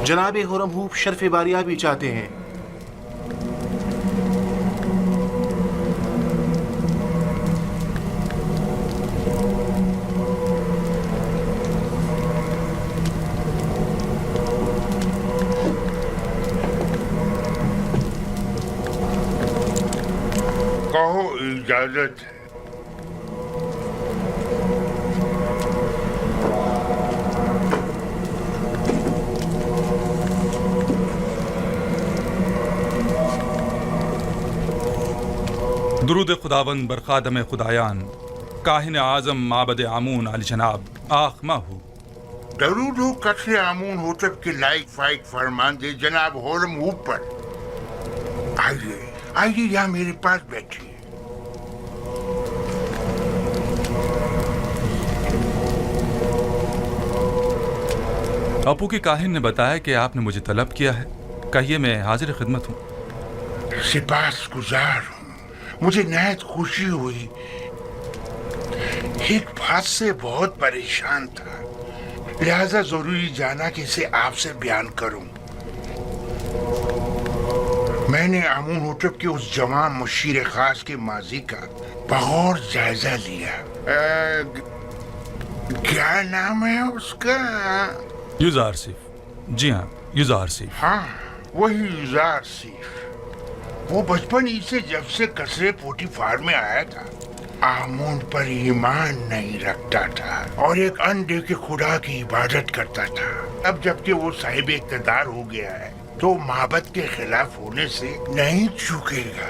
جناب خرم ہوپ شرف باریہ بھی چاہتے ہیں۔ کہو اجازت ہے۔ درود خداوند بر خادم خدایان کاہن اعظم معبد آمون علی جناب آخمہ ہو۔ درود ہو قصر آمون ہوتب کے لائق فائق فرمان دے جناب خرم ہوپ پر۔ آئیے آئیے یہاں میرے پاس بیٹھیے۔ اپو کی کاہن نے بتایا کہ آپ نے مجھے طلب کیا ہے، کہیے میں حاضر خدمت ہوں۔ سپاس گزار ہوں، مجھے نہایت خوشی ہوئی۔ ایک بات سے بہت پریشان تھا، لہذا ضروری جانا کہ اسے آپ سے بیان کروں۔ میں نے آمون ہوتب کے اس جوان مشیر خاص کے ماضی کا بغور جائزہ لیا۔ کیا نام ہے اس کا؟ یوزار سیف۔ جی ہاں، یوزار سیف۔ ہاں وہی یوزار سیف۔ وہ بچپن ہی سے جب سے قصر پوٹیفار میں آیا تھا آمون پر ایمان نہیں رکھتا تھا اور ایک انڈے کے خدا کی عبادت کرتا تھا۔ اب جبکہ وہ صاحب اقتدار ہو گیا ہے تو معبد کے خلاف ہونے سے نہیں چوکے گا۔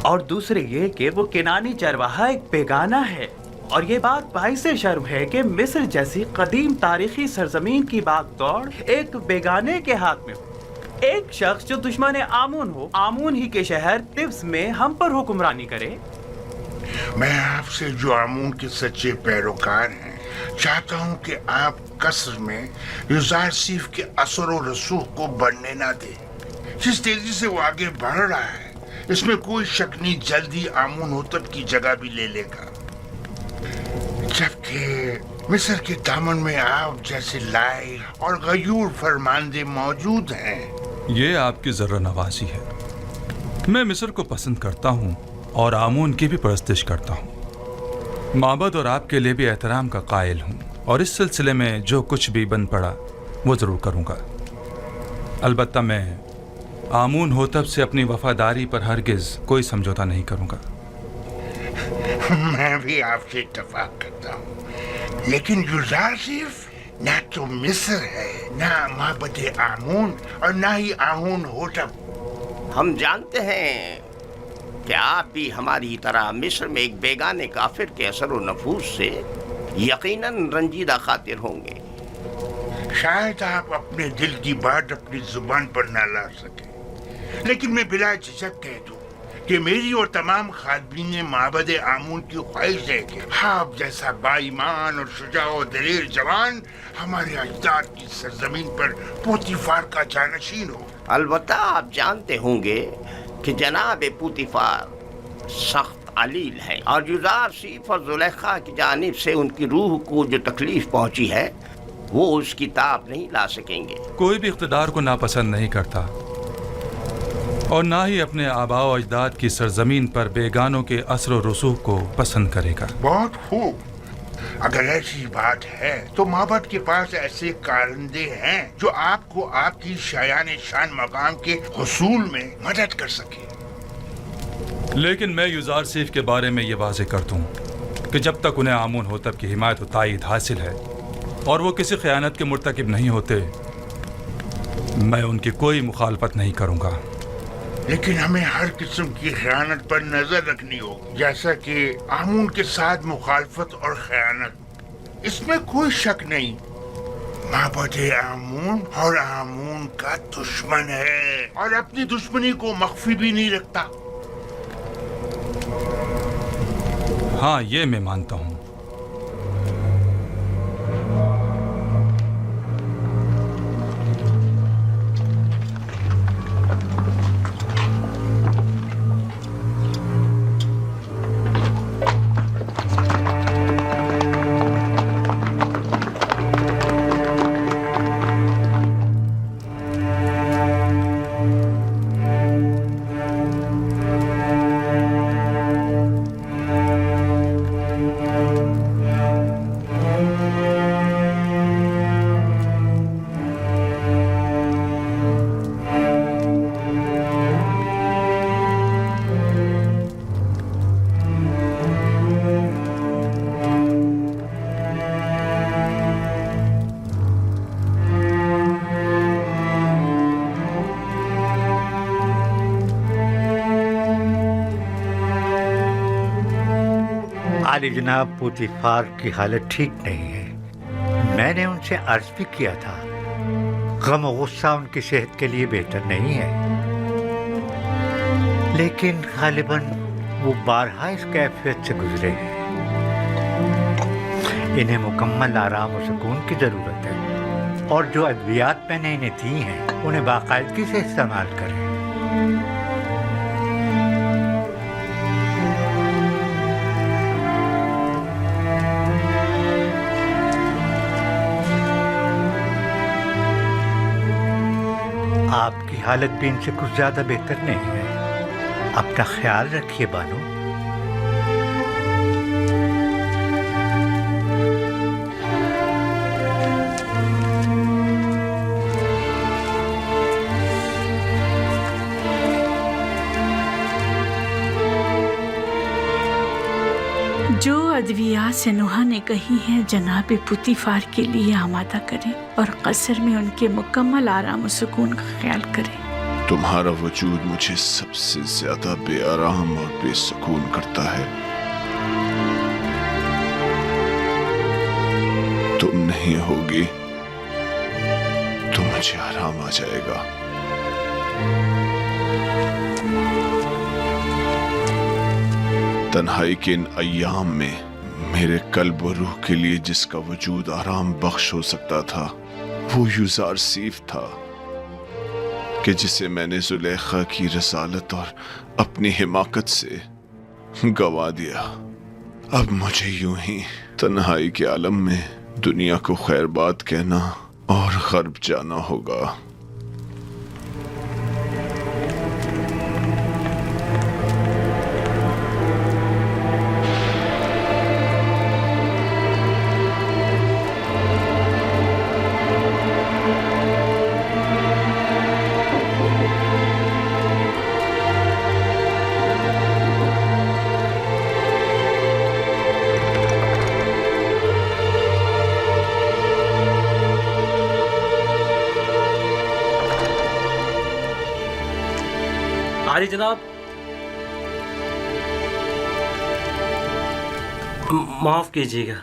اور دوسرے یہ کہ وہ کنانی چرواہا ایک بیگانہ ہے، اور یہ بات باعث شرم ہے کہ مصر جیسی قدیم تاریخی سرزمین کی باغ دوڑ ایک بیگانے کے ہاتھ میں ہو۔ ایک شخص جو دشمن آمون ہو، آمون ہی کے شہر طبس میں ہم پر حکمرانی کرے۔ میں آپ سے جو آمون کے سچے پیروکار ہیں چاہتا ہوں کہ آپ قصر میں یوزار سیف کے اثر و رسوخ کو بڑھنے نہ دیں۔ جس تیزی سے وہ آگے بڑھ رہا ہے اس میں کوئی شک نہیں جلدی آمون ہوتب کی جگہ بھی لے لے گا، جبکہ مصر کے دامن میں آپ جیسے لائق اور غیور فرماندے موجود ہیں۔ یہ آپ کی ذرہ نوازی ہے۔ میں مصر کو پسند کرتا ہوں اور آمون کی بھی پرستش کرتا ہوں۔ معبد اور آپ کے لیے بھی احترام کا قائل ہوں، اور اس سلسلے میں جو کچھ بھی بن پڑا وہ ضرور کروں گا۔ البتہ میں آمون ہوتب سے اپنی وفاداری پر ہرگز کوئی سمجھوتا نہیں کروں گا۔ میں بھی آپ سے اتفاق کرتا ہوں، لیکن یوزار سیف نہ تو مصر ہے، نہ معبد آمون، اور نہ ہی آمون ہوتب۔ ہم جانتے ہیں کہ آپ بھی ہماری طرح مصر میں ایک بیگانے کافر کے اثر و نفوذ سے یقیناً رنجیدہ خاطر ہوں گے۔ شاید آپ اپنے دل کی بات اپنی زبان پر نہ لا سکیں، لیکن میں بلا جھجک کہہ دوں کہ میری اور تمام خادمین معبد آمون کی خواہش ہے کہ آپ جیسا با ایمان اور شجاع و دلیر جوان ہمارے اجداد کی سرزمین پر پوتیفار کا جانشین ہو۔ البتہ آپ جانتے ہوں گے کہ جناب پوتیفار سخت علیل ہیں، اور یوزار سیف اور زلیخا کی جانب سے ان کی روح کو جو تکلیف پہنچی ہے وہ اس کی تاب نہیں لا سکیں گے۔ کوئی بھی اقتدار کو ناپسند نہیں کرتا، اور نہ ہی اپنے آباء و اجداد کی سرزمین پر بیگانوں کے اثر و رسوخ کو پسند کرے گا۔ بہت خوب، اگر ایسی بات ہے تو معبد کے پاس ایسے کارندے ہیں جو آپ کو آپ کی شایان شان مقام کے حصول میں مدد کر سکے۔ لیکن میں یوزار سیف کے بارے میں یہ واضح کر دوں کہ جب تک انہیں آمون ہوتب کی حمایت و تائید حاصل ہے اور وہ کسی خیانت کے مرتکب نہیں ہوتے، میں ان کی کوئی مخالفت نہیں کروں گا۔ لیکن ہمیں ہر قسم کی خیانت پر نظر رکھنی ہوگی، جیسا کہ آمون کے ساتھ مخالفت اور خیانت، اس میں کوئی شک نہیں۔ معبد آمون اور آمون کا دشمن ہے اور اپنی دشمنی کو مخفی بھی نہیں رکھتا۔ ہاں، یہ میں مانتا ہوں۔ عالی جناب، پوتیفار کی حالت ٹھیک نہیں ہے۔ میں نے ان سے عرض بھی کیا تھا، غم و غصہ ان کی صحت کے لیے بہتر نہیں ہے، لیکن غالباً وہ بارہا اس کیفیت سے گزرے ہیں۔ انہیں مکمل آرام و سکون کی ضرورت ہے، اور جو ادویات میں نے انہیں دی ہیں انہیں باقاعدگی سے استعمال کریں۔ آپ کی حالت بھی ان سے کچھ زیادہ بہتر نہیں ہے، اپنا خیال رکھیے بانو۔ جو ادویات سنوحا نے کہی ہیں جناب پوتیفار کے لیے آمادہ کریں اور قصر میں ان کے مکمل آرام و سکون کا خیال کریں۔ تمہارا وجود مجھے سب سے زیادہ بے آرام اور بے سکون کرتا ہے۔ تم نہیں ہوگی تو مجھے آرام آ جائے گا۔ تنہائی کے ان ایام میں میرے قلب و روح کے لیے جس کا وجود آرام بخش ہو سکتا تھا وہ یوزارسیف تھا، کہ جسے میں نے زلیخا کی رسالت اور اپنی حماقت سے گوا دیا۔ اب مجھے یوں ہی تنہائی کے عالم میں دنیا کو خیر بات کہنا اور غرب جانا ہوگا۔ عالی جناب، معاف کیجیے گا۔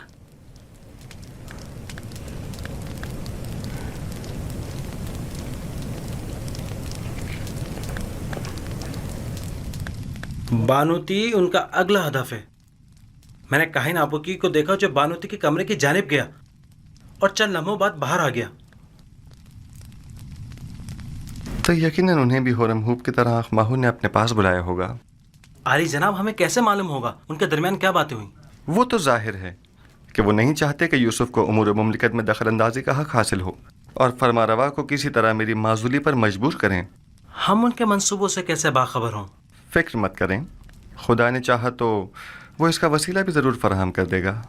بانوتی ان کا اگلا ہدف ہے۔ میں نے کاہن آبوکی کو دیکھا جو بانوتی کے کمرے کی جانب گیا اور چند لمحوں بعد باہر آ گیا۔ تو یقیناً انہیں بھی ہورم ہوپ کی طرح ماہو نے اپنے پاس بلایا ہوگا۔ عالی جناب، ہمیں کیسے معلوم ہوگا ان کے درمیان کیا باتیں ہوئیں؟ وہ تو ظاہر ہے کہ وہ نہیں چاہتے کہ یوسف کو امور مملکت میں دخل اندازی کا حق حاصل ہو اور فرما روا کو کسی طرح میری معزولی پر مجبور کریں۔ ہم ان کے منصوبوں سے کیسے باخبر ہوں؟ فکر مت کریں، خدا نے چاہا تو وہ اس کا وسیلہ بھی ضرور فراہم کر دے گا۔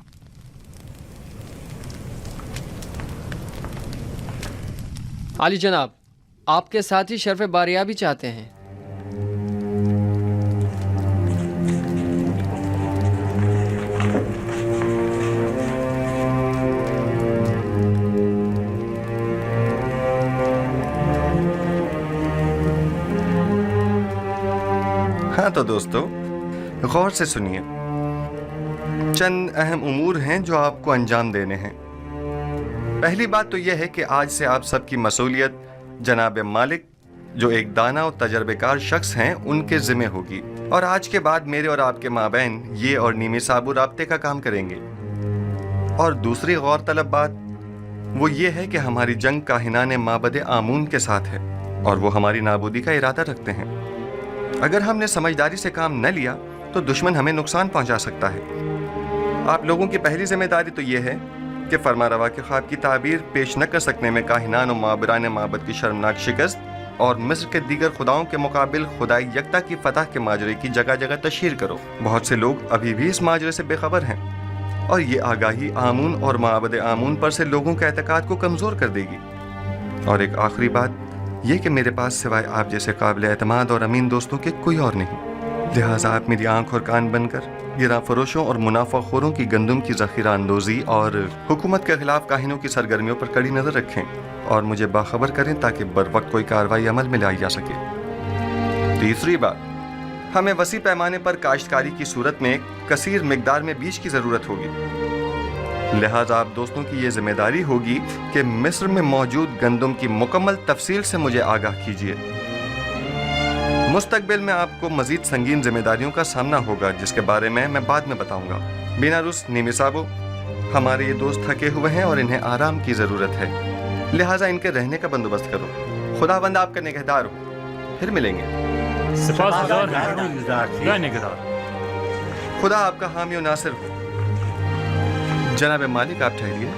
عالی جناب، آپ کے ساتھی شرف باریابی چاہتے ہیں۔ तो दोस्तों गौर से सुनिए, चंद अहम उमूर हैं जो आपको अंजाम देने हैं। पहली बात तो यह है कि आज से आप सबकी मसूलियत जनाब मालिक, जो एक दाना और तजर्बेकार शख्स हैं, उनके ज़िम्मे होगी। और आज के बाद मेरे और आपके माबैन ये और नीमी साबु राब्ते का काम करेंगे। और दूसरी गौर तलब बात वो ये है कि हमारी जंग काहिनाने माबद आमून के साथ है और वो हमारी नाबूदी का इरादा रखते हैं। अगर हमने समझदारी से काम न लिया तो दुश्मन हमें नुकसान पहुंचा सकता है। आप लोगों की पहली जिम्मेदारी तो ये है कि फरमारवा के ख्वाब की ताबीर पेश न कर सकने में काहिनान और माबरान माबद की शर्मनाक शिकस्त और मिस्र के दीगर खुदाओं के मुकाबिल खुदाई यकता की फतह के माजरे की जगह जगह तशहीर करो। बहुत से लोग अभी भी इस माजरे से बेखबर हैं और ये आगाही आमून और माबद आमून पर से लोगों के एतकाद को कमज़ोर कर देगी। और एक आखिरी बात ये कि मेरे पास सिवाय आप जैसे काबिल एतमाद और अमीन दोस्तों के कोई और नहीं। लिहाजा आप मेरी आंख और कान बनकर गिरा फरोशों और मुनाफाखोरों की गंदम की ज़ख़ीरा अंदोज़ी और हुकूमत के खिलाफ काहिनों की सरगर्मियों पर कड़ी नज़र रखें और मुझे बाखबर करें ताकि बर वक्त कोई कार्रवाई अमल में लाई जा सके। तीसरी बात, हमें वसी पैमाने पर काश्तकारी की सूरत में कसीर मिकदार में बीज की ज़रूरत होगी। लिहाजा आप दोस्तों की ये जिम्मेदारी होगी कि मिस्र में मौजूद गंदम की मुकम्मल तफसील से मुझे आगाह कीजिए। मुस्तकबिल में आपको मजीद संगीन जिम्मेदारियों का सामना होगा जिसके बारे में मैं बाद में बताऊंगा। बिना रुस नीमी साबो, हमारे ये दोस्त थके हुए हैं और इन्हें आराम की ज़रूरत है, लिहाजा इनके रहने का बंदोबस्त करो। खुदाबंद आपका निगहदार हो। फिर मिलेंगे। खुदा आपका हामी और नासिर हो। जनाब मालिक, आप ठहरिए।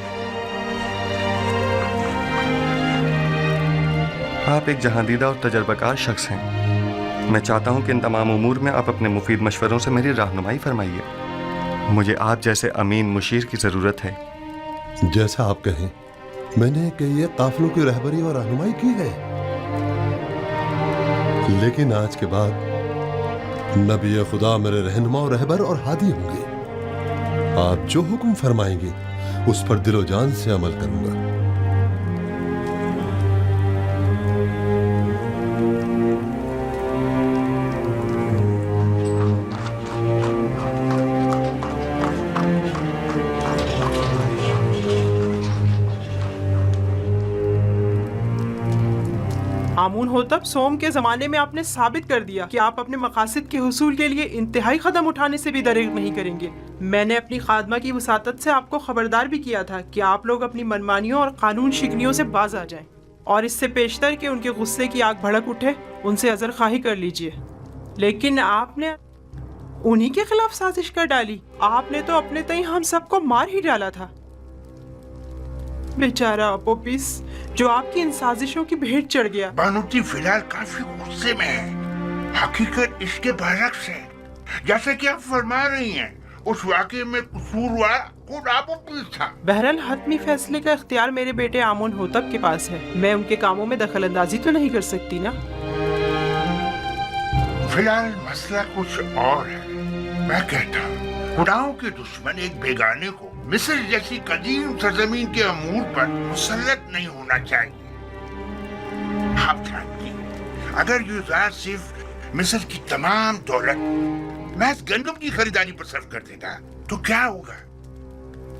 आप एक जहांदीदा और तजर्बाकार शख्स हैं। मैं चाहता हूं कि इन तमाम उमूर में आप अपने मुफीद मशवरों से मेरी रहनुमाई फरमाइए। मुझे आप जैसे अमीन मुशीर की ज़रूरत है। जैसा आप कहें। मैंने कई काफिलों की रहबरी और रहनुमाई की है, लेकिन आज के बाद नबी खुदा मेरे रहनुमा और रहबर और हादी होंगे। आप जो हुक्म फरमाएंगे उस पर दिलो जान से अमल करूंगा। आमून होतब सोम के ज़माने में आपने साबित कर दिया कि आप अपने मकासद के हुसूल के लिए इंतहाई कदम उठाने से भी दरेग नहीं करेंगे। मैंने अपनी खादमा की वसातत से आपको खबरदार भी किया था कि आप लोग अपनी मनमानियों और कानून शिकनियों से बाज आ जाएं, और इससे पेशतर कि उनके गुस्से की आग भड़क उठे उनसे अज़र खाही कर लीजिए। लेकिन आपने उन्हीं के खिलाफ साजिश कर डाली। आपने तो अपने तय हम सबको मार ही डाला था। बेचारा अपोपिस जो आपकी इन साजिशों की भेंट चढ़ गया। बानूती फिलहाल काफी गुस्से में है। हकीकत इसके बरक्स है। जैसे कि आप फरमा रही हैं, उस वाक़े में कसूरवार खुद अपोपिस था। बहरहाल हतमी फैसले का इख्तियार मेरे बेटे आमून होतब के पास है। मैं उनके कामों में दखल अंदाजी तो नहीं कर सकती ना। फिलहाल मसला कुछ और है। मैं कहता हूँ खुदाओं के दुश्मन एक बेगाने को मिस्र जैसी कदीम सरजमीन के अमूर पर मुसल्लत नहीं होना चाहिए। आप जानती हैं, अगर यूज़ार सिर्फ मिस्र की तमाम दौलत महज गंदम की खरीदारी पर सर्फ कर देगा तो क्या होगा?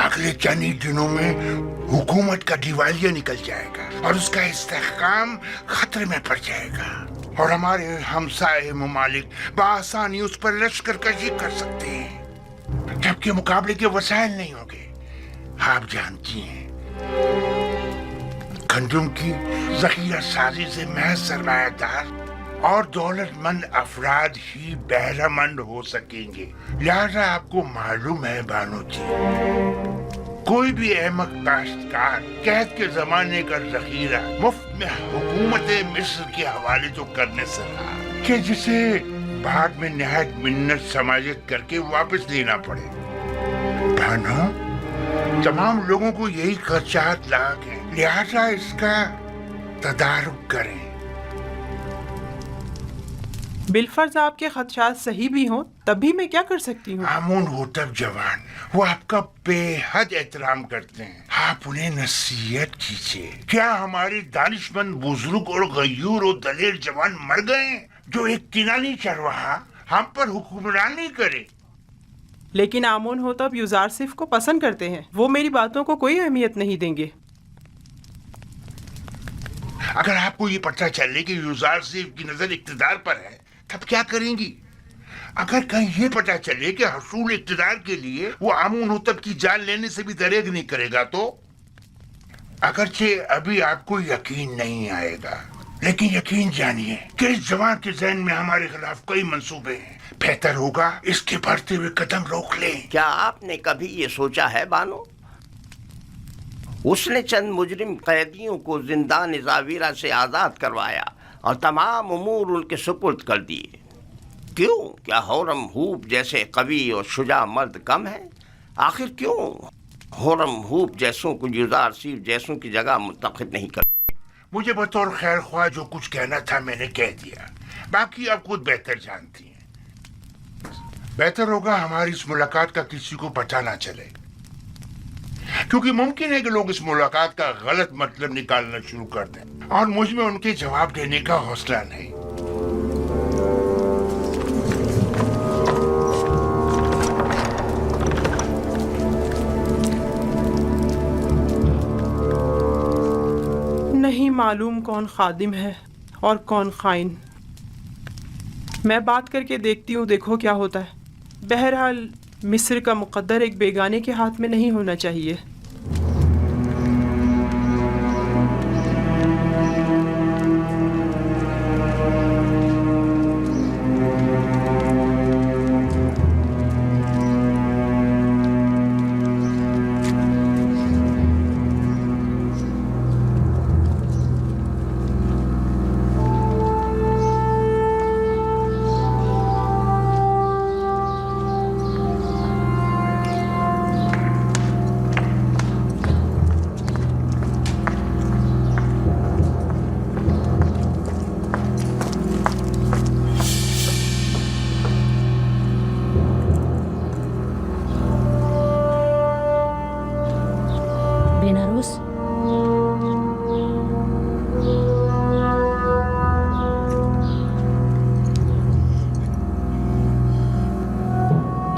अगले चंद ही दिनों में हुकूमत का दिवालिया निकल जाएगा और उसका इस्तेहकाम खतरे में पड़ जाएगा और हमारे हमसाए ममालिक बआसानी उस पर लश्कर कशी कर सकते हैं, जबकि मुकाबले के वसाइल नहीं होंगे। आप जानती हैं, गंदम की जखीरा साजी से महज सरमायादार और दौलतमंद अफराद ही बहरामंद हो सकेंगे। लिहाजा आपको मालूम है बानो जी, कोई भी अहमक काश्तकार कैद के जमाने का जखीरा मुफ्त में हुकूमत मिस्र के हवाले तो करने से रहा कि जिसे बाद में निहायत मिन्नत समाजित करके वापस लेना पड़े। बानो, तमाम लोगों को यही खर्चात लाग है, लिहाजा इसका तदारुक करें। बिलफर्ज आपके खदशात सही भी हों तब भी मैं क्या कर सकती हूँ? आमून होतब जवान वो आपका बेहद एहतराम करते हैं। आप उन्हें नसीहत कीजिए। क्या हमारे दानिशमंद बुजुर्ग और गयूर और दलेर जवान मर गए जो एक किनानी चरवाहा हम पर हुक्मरानी करे। लेकिन आमून हो तब युजारसिफ को पसंद करते हैं, वो मेरी बातों को कोई अहमियत नहीं देंगे। अगर आपको ये पता चले कि युजारसिफ की नजर इक्तदार पर है, तब क्या करेंगी? अगर कहीं ये पता चले कि हसूल इक्तदार के लिए वो आमून होतब की जान लेने से भी दरेग नहीं करेगा, तो अगरचे अभी आपको यकीन नहीं आएगा, लेकिन यकीन जानिए कि इस जवान के ज़हन में हमारे खिलाफ कई मंसूबे हैं। बेहतर होगा इसके बढ़ते हुए कदम रोक लें। क्या आपने कभी ये सोचा है बानो, उसने चंद मुजरिम कैदियों को जिंदान ज़ावीरा से आज़ाद करवाया और तमाम उमूर उनके सुपुर्द कर दिए। क्यों? क्या होरम हूप जैसे कवि और शुजा मर्द कम है? आखिर क्यों होरम हूप जैसों को युजारसिफ जैसों की जगह मुंतखब नहीं कर? मुझे बतौर खैर ख्वाह जो कुछ कहना था मैंने कह दिया, बाकी आप खुद बेहतर जानती हैं। बेहतर होगा हमारी इस मुलाकात का किसी को पता ना चले, क्योंकि मुमकिन है कि लोग इस मुलाकात का गलत मतलब निकालना शुरू कर दें और मुझ में उनके जवाब देने का हौसला नहीं। नहीं मालूम कौन खादिम है और कौन खाइन। मैं बात करके देखती हूँ, देखो क्या होता है। बहरहाल मिस्र का मुकद्दर एक बेगाने के हाथ में नहीं होना चाहिए।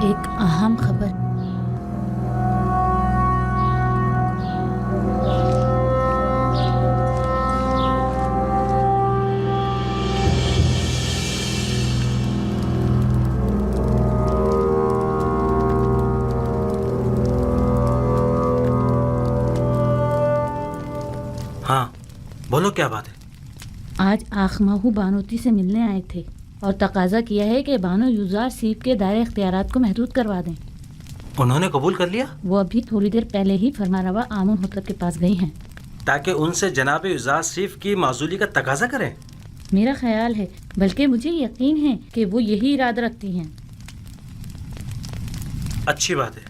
एक अहम खबर। हाँ बोलो, क्या बात है? आज आखमाहू बानोती से मिलने आए थे और तकाजा किया है कि बानो युजारसिफ के दायरे इख्तियारात को महदूद करवा दें। उन्होंने कबूल कर लिया? वो अभी थोड़ी देर पहले ही फरमारवा आमून होतब के पास गई हैं ताकि उनसे जनाब युजारसिफ की माजूली का तकाजा करें। मेरा ख्याल है, बल्कि मुझे यकीन है कि वो यही इरादा रखती हैं। अच्छी बात है,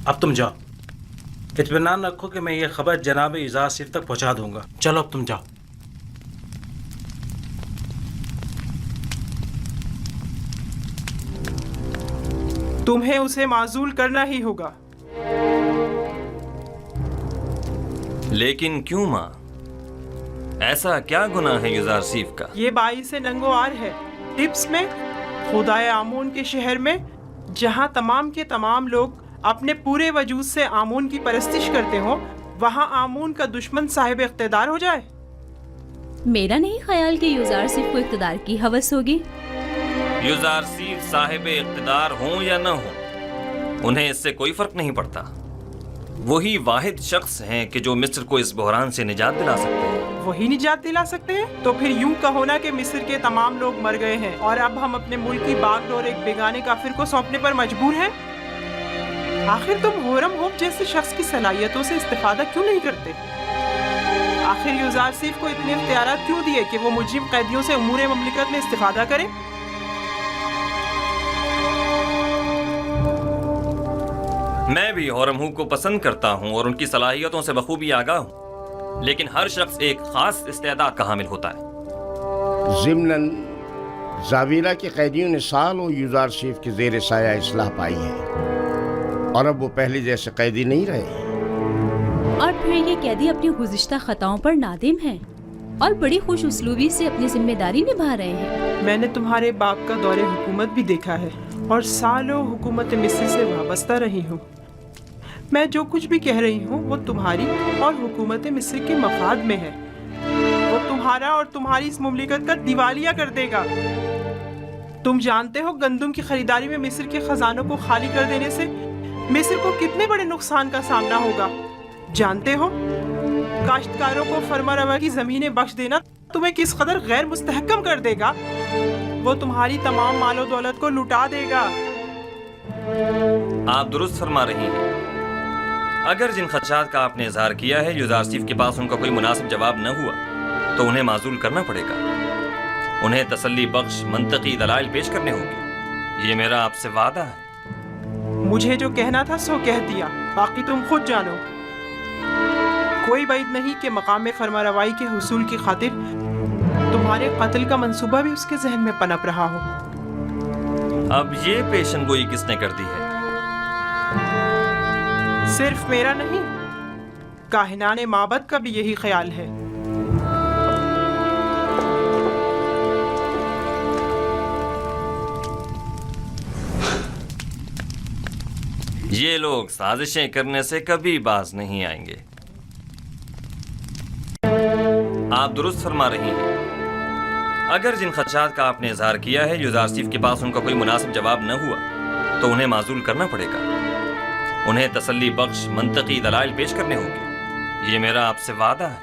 अब तुम जाओ। इत्मीनान रखो कि मैं ये खबर जनाब युजारसिफ तक पहुंचा दूंगा। चलो अब तुम जाओ। तुम्हें उसे माजूल करना ही होगा। लेकिन क्यों माँ? ऐसा क्या गुनाह है युजारसिफ का? ये बाईस नंगोआर है। टिप्स में खुदाए आमून के शहर में, जहाँ तमाम के तमाम लोग अपने पूरे वजूद से आमून की परस्तिश करते हो, वहाँ आमून का दुश्मन साहिब इख्तिदार हो जाए। मेरा नहीं ख्याल कि युजारसिफ को इख्तिदार की हवस होगी। युजारसिफ साहिब इख्तिदार हों या न हों, उन्हें इससे कोई फर्क नहीं पड़ता। वही वाहिद शख्स हैं कि जो मिस्र को इस बहरान से निजात दिला सकते हैं। वही निजात दिला सकते हैं? तो फिर यूं कहो ना कि मिस्र के तमाम लोग मर गए हैं और अब हम अपने मुल्क की बागडोर एक बेगाने काफिर को सौंपने पर मजबूर हैं। आखिर तुम होरम होप जैसे शख्स की सलाहियतों से इस्तेफादा क्यों नहीं करते? आखिर युजारसिफ को इतने इख्तियारात क्यों दिए कि वो मुजरिम कैदियों से उमूर ममलिकत में इस्तेफादा करे? मैं भी होरमहू को पसंद करता हूँ और उनकी सलाहियतों से बखूबी आगाह हूँ, लेकिन हर शख्स एक खास इस्तेदाद का हामिल होता है। ज़िम्नन ज़ावीरा के कैदियों ने सालों युजारसिफ के ज़ेर साया इस्लाह पाई है और अब वो पहले जैसे कैदी नहीं रहे। और फिर ये कैदी अपनी गुज़िश्ता खताओं पर नादिम हैं। और बड़ी खुश उसलूबी से अपनी जिम्मेदारी निभा रहे हैं। मैंने तुम्हारे बाप का दौरे हुकूमत भी देखा है और सालों हुकूमत मिस्र से वाबस्ता रही हूँ। मैं जो कुछ भी कह रही हूँ वो तुम्हारी और हुकूमत मिस्र के मफाद में है। वो तुम्हारा और तुम्हारी इस मुमलिकत का दिवालिया कर देगा। तुम जानते हो गंदम की खरीदारी में मिस्र के खजानों को खाली कर देने से मिस्र को कितने बड़े नुकसान का सामना होगा। जानते हो काश्तकारों को फर्मारवा की जमीनें बख्श देना तुम्हें किस कदर गैर मुस्तहकम कर देगा। वो तुम्हारी तमाम मालो दौलत को लुटा देगा। आप दुरुस्त फरमा रही हैं। अगर जिन खदशात का आपने इजहार किया है युजारसीफ के पास उनका कोई मुनासिब जवाब न हुआ तो उन्हें माजूल करना पड़ेगा। उन्हें तसल्ली बख्श मंतकी दलाइल पेश करने होंगे। ये मेरा आपसे वादा है। मुझे जो कहना था सो कह दिया, बाकी तुम खुद जानो। कोई बात नहीं कि मकाम में फरमारवाई के हुसूल की खातिर तुम्हारे कत्ल का मंसूबा भी उसके जहन में पनप रहा हो। अब ये पेशनगोई किसने कर दी है? सिर्फ मेरा नहीं, काहिनाने माबद का भी यही ख्याल है। ये लोग साजिशें करने से कभी बाज नहीं आएंगे। आप दुरुस्त फरमा रही हैं। अगर जिन खदशात का आपने इजहार किया है युजारसीफ के पास उनका कोई मुनासिब जवाब न हुआ तो उन्हें माजूल करना पड़ेगा। उन्हें तसल्ली बख्श मंतकी दलाइल पेश करने होंगे। ये मेरा आपसे वादा है।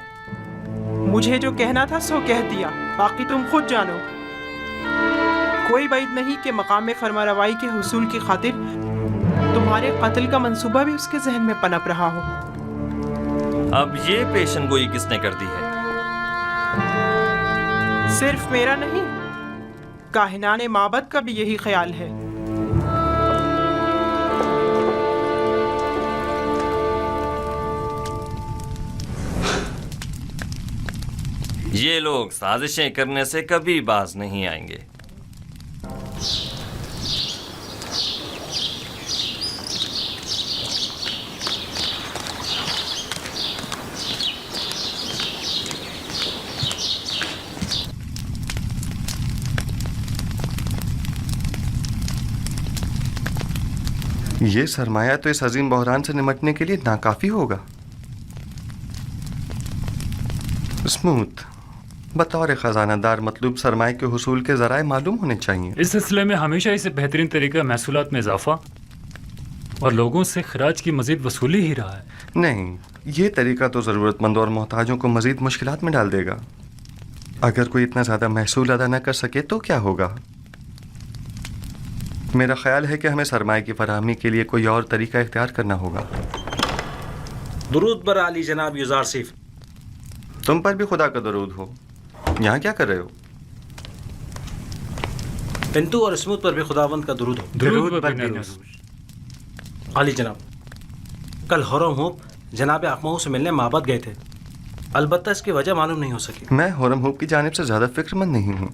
मुझे जो कहना था सो कह दिया, बाकी तुम खुद जानो। कोई बात नहीं कि मकाम में फरमारवाई के हुसूल की खातिर तुम्हारे कत्ल का मंसूबा भी उसके जहन में पनप रहा हो। अब ये पेशनगोई किसने कर दी है? सिर्फ मेरा नहीं, काहिनाने माबद का भी यही ख्याल है। ये लोग साजिशें करने से कभी बाज नहीं आएंगे। ये सरमाया तो इस अजीम बहरान से निमटने के लिए नाकाफी होगा। स्मूथ, बतौर खजानादार मतलूब सरमाए के हुसूल के ज़राए मालूम होने चाहिए। इस सिलसिले में हमेशा इसे बेहतरीन तरीका महसूलात में इजाफा और लोगों से खराज की मजीद वसूली ही रहा है। नहीं, ये तरीका तो ज़रूरतमंदों और मोहताजों को मजीद मुश्किलात में डाल देगा। अगर कोई इतना ज़्यादा महसूल अदा न कर सके तो क्या होगा? मेरा ख्याल है कि हमें सरमाए की फराहमी के लिए कोई और तरीका इख्तियार करना होगा। दुरूद बर आली जनाब युजारसीफ। तुम पर भी खुदा का दरूद हो। यहाँ क्या कर रहे हो? पिंटू और स्मूथ पर भी खुदावंद का दरूद हो। दुरूद बर बिनरूज। आली जनाब, कल हुर्रम हूप जनाब आखमाहू से मिलने माबद गए थे। अलबत्ता इसकी वजह मालूम नहीं हो सकी। मैं हुर्रम हूप की जानिब से ज़्यादा फिक्रमंद नहीं हूँ।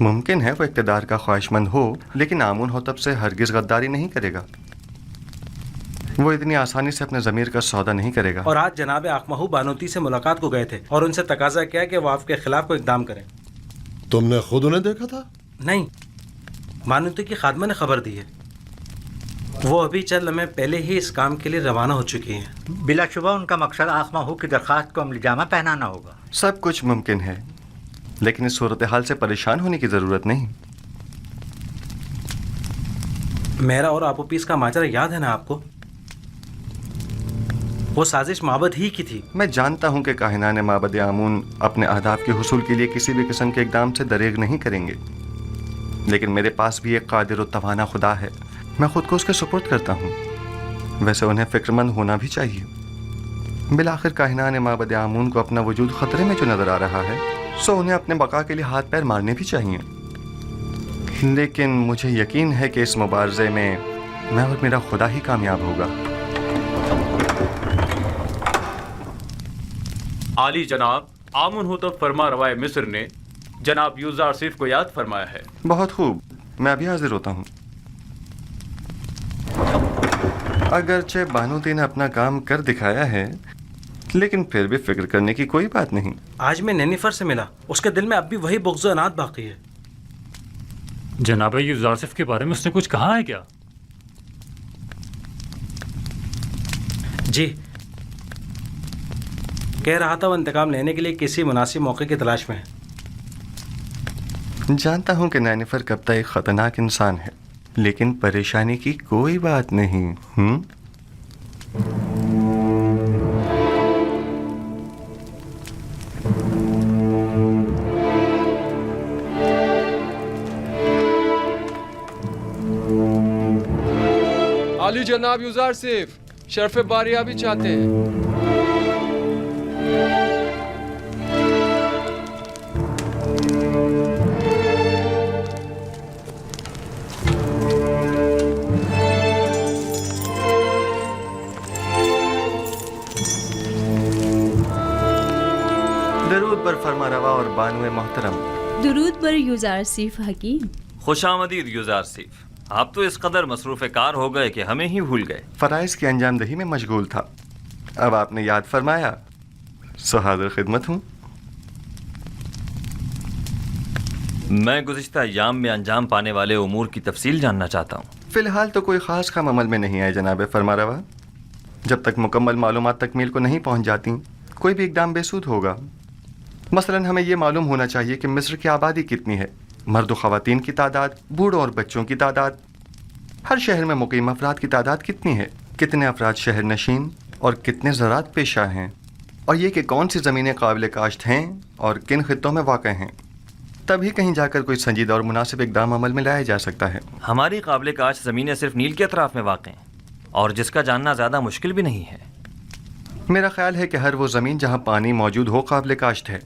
मुमकिन है वो इक़्तिदार का ख्वाहिशमंद हो, लेकिन आमून हो तब से हरगिज़ गद्दारी नहीं करेगा। वो इतनी आसानी से अपने ज़मीर का सौदा नहीं करेगा। और आज जनाब आखमाहू बानोती से मुलाकात को गए थे और उनसे तकाजा किया कि वो आपके खिलाफ कोई इक़दाम करें। तुमने खुद उन्हें देखा था? नहीं, बानोती की खादमा ने खबर दी है। वो अभी चंद लम्हे पहले ही इस काम के लिए रवाना हो चुकी हैं। बिलाशुबा उनका मकसद आखमाहू की दरख्वास्त को अमली जामा पहनाना होगा। सब कुछ मुमकिन है, लेकिन इस सूरत हाल से परेशान होने की ज़रूरत नहीं। मेरा और आपोपीस का माजरा याद है ना आपको? वो साजिश माबद ही की थी। मैं जानता हूँ कि काहिनाने माबद आमून अपने अहदाफ के हुसूल के लिए किसी भी किस्म के इक़दाम से दरेग नहीं करेंगे, लेकिन मेरे पास भी एक कादिर और तवाना खुदा है। मैं खुद को उसके सुपुर्द करता हूँ। वैसे उन्हें फ़िक्रमंद होना भी चाहिए। बिलाखिर काहिनाने माबद आमून को अपना वजूद ख़तरे में जो नज़र आ रहा है, सो उन्हें अपने बका के लिए हाथ पैर मारने भी चाहिए। लेकिन मुझे यकीन है कि इस मुबारज़े में मैं और मेरा खुदा ही कामयाब होगा। आली जनाब, आमुन हुतब फरमा रवाए मिस्र ने जनाब युजारसीफ को याद फरमाया है। बहुत खूब, मैं अभी हाजिर होता हूँ। अगरचे बानूती ने अपना काम कर दिखाया है, لیکن پھر بھی فکر کرنے کی کوئی بات نہیں. آج میں نینیفر سے ملا، اس کے دل میں اب بھی وہی بغض و عناد باقی ہے. جناب یوزارسف کے بارے میں اس نے کچھ کہا ہے کیا؟ جی، کہہ رہا تھا وہ انتقام لینے کے لیے کسی مناسب موقع کی تلاش میں ہے. جانتا ہوں کہ نینیفر کپتا ایک خطرناک انسان ہے، لیکن پریشانی کی کوئی بات نہیں. عالی جناب یوزارسف شرف باریابی چاہتے ہیں. درود بر فرما روا اور بانو محترم. درود بر یوزارسف حکیم. خوش آمدید یوزارسف. آپ تو اس قدر مصروف کار ہو گئے کہ ہمیں ہی بھول گئے. فرائض کی انجام دہی میں مشغول تھا. اب آپ نے یاد فرمایا، سو حاضر خدمت ہوں. میں گزشتہ ایام میں انجام پانے والے امور کی تفصیل جاننا چاہتا ہوں. فی الحال تو کوئی خاص کام عمل میں نہیں آئے جناب فرما روا. جب تک مکمل معلومات تکمیل کو نہیں پہنچ جاتی کوئی بھی اقدام بے سود ہوگا. مثلا ہمیں یہ معلوم ہونا چاہیے کہ مصر کی آبادی کتنی ہے، مرد و خواتین کی تعداد، بوڑھوں اور بچوں کی تعداد، ہر شہر میں مقیم افراد کی تعداد کتنی ہے، کتنے افراد شہر نشین اور کتنے زراعت پیشہ ہیں، اور یہ کہ کون سی زمینیں قابل کاشت ہیں اور کن خطوں میں واقع ہیں. تبھی کہیں جا کر کوئی سنجیدہ اور مناسب اقدام عمل میں لایا جا سکتا ہے. ہماری قابل کاشت زمینیں صرف نیل کے اطراف میں واقع ہیں اور جس کا جاننا زیادہ مشکل بھی نہیں ہے. میرا خیال ہے کہ ہر وہ زمین جہاں پانی موجود ہو قابل کاشت ہے.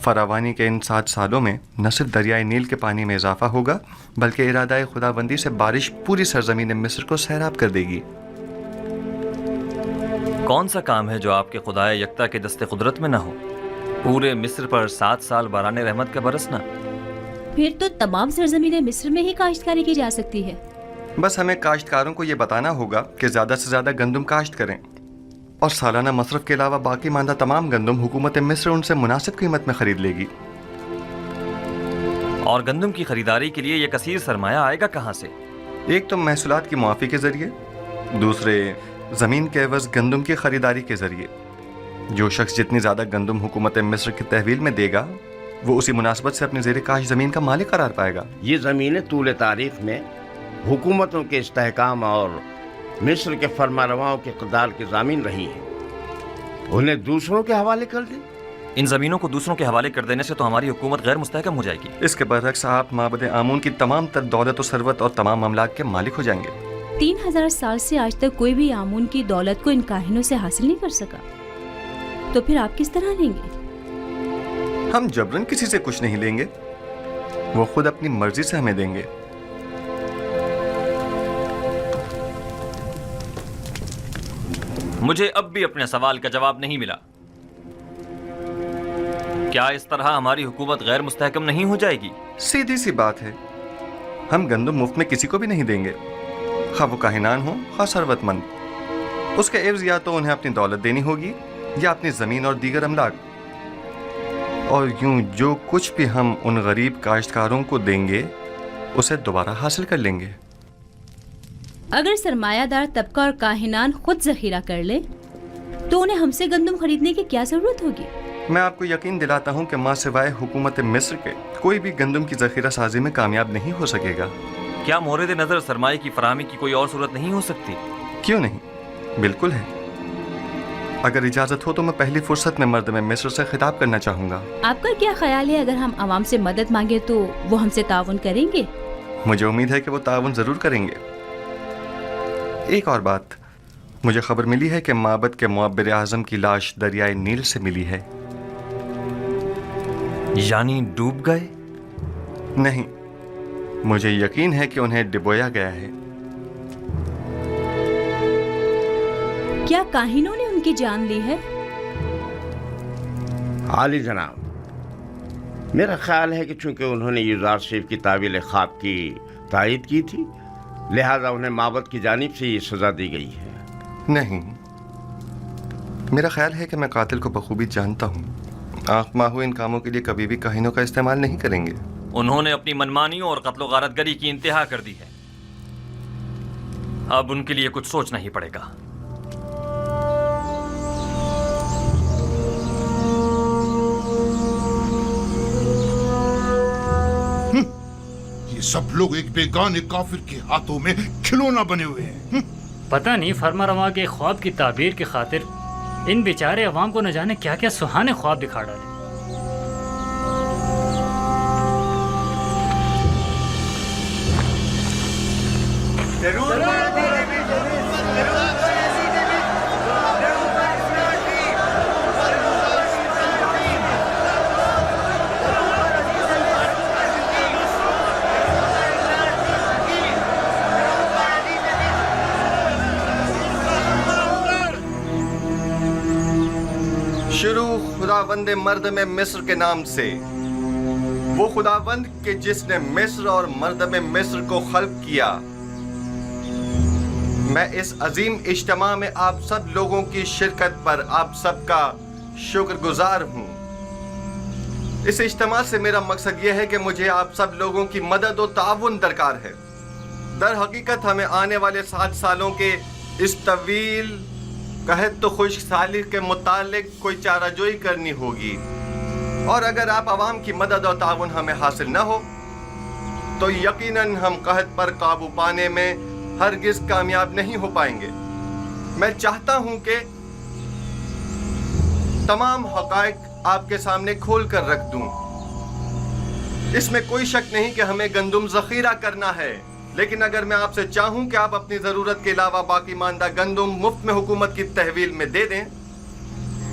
فراوانی کے ان 7 سالوں میں نہ صرف دریائے نیل کے پانی میں اضافہ ہوگا بلکہ ارادہ خدا بندی سے بارش پوری سرزمین مصر کو سیراب کر دے گی. کون سا کام ہے جو آپ کے خدائے یکتا کے دست قدرت میں نہ ہو؟ پورے مصر پر 7 سال باران رحمت کا برسنا. پھر تو تمام سرزمین مصر میں ہی کاشتکاری کی جا سکتی ہے. بس ہمیں کاشتکاروں کو یہ بتانا ہوگا کہ زیادہ سے زیادہ گندم کاشت کریں، اور سالانہ مصرف کے علاوہ باقی ماندہ تمام گندم حکومت مصر ان سے مناسب قیمت میں خرید لے گی. اور گندم کی خریداری کے لیے یہ کثیر سرمایہ آئے گا کہاں سے؟ ایک تو محصولات کی معافی کے ذریعے، دوسرے زمین کے عوض گندم کی خریداری کے ذریعے. جو شخص جتنی زیادہ گندم حکومت مصر کی تحویل میں دے گا وہ اسی مناسبت سے اپنی زیر کاش زمین کا مالک قرار پائے گا. یہ زمینیں طول تاریخ میں حکومتوں کے استحکام اور مصر کے فرما رواؤں کے اقتدار کی ضامین رہی ہیں. انہیں دوسروں کے حوالے کر دیں. ان زمینوں کو دوسروں کے حوالے کر دینے سے تو ہماری حکومت غیر مستحکم ہو جائے گی. اس کے برعکس آپ معبد آمون کی تمام تر دولت و ثروت اور تمام املاک کے مالک ہو جائیں گے. 3000 سال سے آج تک کوئی بھی آمون کی دولت کو ان کاہنوں سے حاصل نہیں کر سکا، تو پھر آپ کس طرح لیں گے؟ ہم جبرن کسی سے کچھ نہیں لیں گے، وہ خود اپنی مرضی سے ہمیں دیں گے. مجھے اب بھی اپنے سوال کا جواب نہیں ملا. کیا اس طرح ہماری حکومت غیر مستحکم نہیں ہو جائے گی؟ سیدھی سی بات ہے، ہم گندم مفت میں کسی کو بھی نہیں دیں گے، خواہ وہ کاہنان ہوں خواہ ثروت مند. اس کے عوض یا تو انہیں اپنی دولت دینی ہوگی یا اپنی زمین اور دیگر املاک. اور یوں جو کچھ بھی ہم ان غریب کاشتکاروں کو دیں گے اسے دوبارہ حاصل کر لیں گے. اگر سرمایہ دار طبقہ اور کاہنان خود ذخیرہ کر لے تو انہیں ہم سے گندم خریدنے کی کیا ضرورت ہوگی؟ میں آپ کو یقین دلاتا ہوں کہ ماں سوائے حکومت مصر کے کوئی بھی گندم کی ذخیرہ سازی میں کامیاب نہیں ہو سکے گا. کیا مورد نظر سرمایہ کی فراہمی کی کوئی اور صورت نہیں ہو سکتی؟ کیوں نہیں، بالکل ہے. اگر اجازت ہو تو میں پہلی فرصت میں مردم مصر سے خطاب کرنا چاہوں گا. آپ کا کیا خیال ہے اگر ہم عوام سے مدد مانگے تو وہ ہم سے تعاون کریں گے؟ مجھے امید ہے کہ وہ تعاون ضرور کریں گے. ایک اور بات، مجھے خبر ملی ہے کہ معبد کے معبر اعظم کی لاش دریائے نیل سے ملی ہے. یعنی ڈوب گئے؟ نہیں، مجھے یقین ہے کہ انہیں ڈبویا گیا ہے. کیا کاہنوں نے ان کی جان لی ہے؟ عالی جناب، میرا خیال ہے کہ چونکہ انہوں نے یوزارسف کی تعویل خواب کی تائید کی تھی لہذا انہیں معبد کی جانب سے یہ سزا دی گئی ہے. نہیں، میرا خیال ہے کہ میں قاتل کو بخوبی جانتا ہوں. آنکھ ماہو ان کاموں کے لیے کبھی بھی کاہنوں کا استعمال نہیں کریں گے. انہوں نے اپنی منمانیوں اور قتل و غارت گری کی انتہا کر دی ہے. اب ان کے لیے کچھ سوچنا ہی پڑے گا. یہ سب لوگ ایک بیگانے کافر کے ہاتھوں میں کھلونا بنے ہوئے ہیں. پتہ نہیں فرما رواں کے خواب کی تعبیر کی خاطر ان بیچارے عوام کو نہ جانے کیا کیا سہانے خواب دکھا ڈالے. شروع خداوند مرد میں مصر کے نام سے، وہ خداوند کہ جس نے مصر اور مرد میں مصر کو خلق کیا. میں اس عظیم اجتماع میں آپ سب لوگوں کی شرکت پر آپ سب کا شکر گزار ہوں. اس اجتماع سے میرا مقصد یہ ہے کہ مجھے آپ سب لوگوں کی مدد و تعاون درکار ہے. در حقیقت ہمیں آنے والے 7 سالوں کے اس طویل قحط تو خشک سالی کے متعلق کوئی چارہ جوئی کرنی ہوگی، اور اگر آپ عوام کی مدد اور تعاون ہمیں حاصل نہ ہو تو یقیناً ہم قحط پر قابو پانے میں ہرگز کامیاب نہیں ہو پائیں گے. میں چاہتا ہوں کہ تمام حقائق آپ کے سامنے کھول کر رکھ دوں. اس میں کوئی شک نہیں کہ ہمیں گندم ذخیرہ کرنا ہے، لیکن اگر میں آپ سے چاہوں کہ آپ اپنی ضرورت کے علاوہ باقی ماندہ گندم مفت میں حکومت کی تحویل میں دے دیں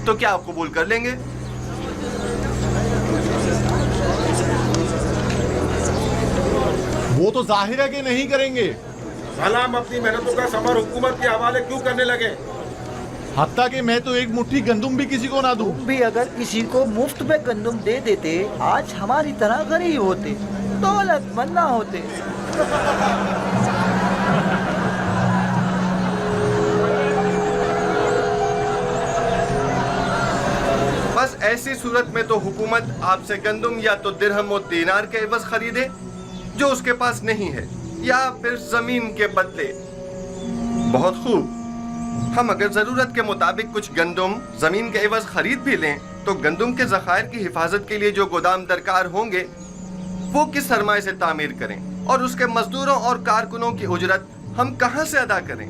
تو کیا آپ قبول کر لیں گے؟ وہ تو ظاہر ہے کہ نہیں کریں گے. بھلا ہم اپنی محنتوں کا ثمر حکومت کے حوالے کیوں کرنے لگے؟ حتیٰ کہ میں تو ایک مٹھی گندم بھی کسی کو نہ دوں. تم بھی اگر کسی کو مفت میں گندم دے دیتے آج ہماری طرح غریب ہوتے، دولت مند نہ ہوتے. بس ایسی صورت میں تو حکومت آپ سے گندم یا تو درہم و دینار کے عوض خریدے جو اس کے پاس نہیں ہے، یا پھر زمین کے بدلے. بہت خوب، ہم اگر ضرورت کے مطابق کچھ گندم زمین کے عوض خرید بھی لیں تو گندم کے ذخائر کی حفاظت کے لیے جو گودام درکار ہوں گے وہ کس سرمایہ سے تعمیر کریں، اور اس کے مزدوروں اور کارکنوں کی اجرت ہم کہاں سے ادا کریں؟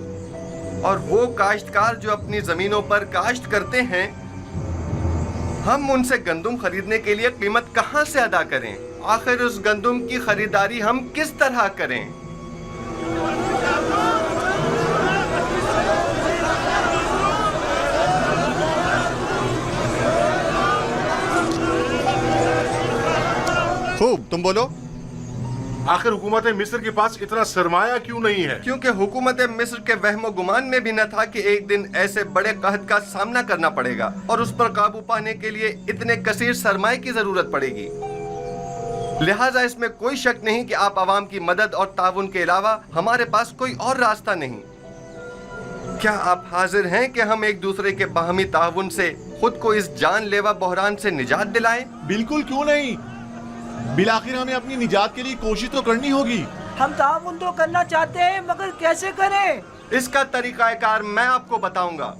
اور وہ کاشتکار جو اپنی زمینوں پر کاشت کرتے ہیں، ہم ان سے گندم خریدنے کے لیے قیمت کہاں سے ادا کریں؟ آخر اس گندم کی خریداری ہم کس طرح کریں؟ خوب، تم بولو. آخر حکومت مصر کے پاس اتنا سرمایہ کیوں نہیں ہے؟ کیونکہ حکومت مصر کے وہم و گمان میں بھی نہ تھا کہ ایک دن ایسے بڑے قحط کا سامنا کرنا پڑے گا اور اس پر قابو پانے کے لیے اتنے کثیر سرمایہ کی ضرورت پڑے گی. لہٰذا اس میں کوئی شک نہیں کہ آپ عوام کی مدد اور تعاون کے علاوہ ہمارے پاس کوئی اور راستہ نہیں. کیا آپ حاضر ہیں کہ ہم ایک دوسرے کے باہمی تعاون سے خود کو اس جان لیوا بحران سے نجات دلائیں؟ بالکل، کیوں نہیں. بالآخر ہمیں اپنی نجات کے لیے کوشش تو کرنی ہوگی. ہم تعاون تو کرنا چاہتے ہیں مگر کیسے کریں؟ اس کا طریقہ کار میں آپ کو بتاؤں گا.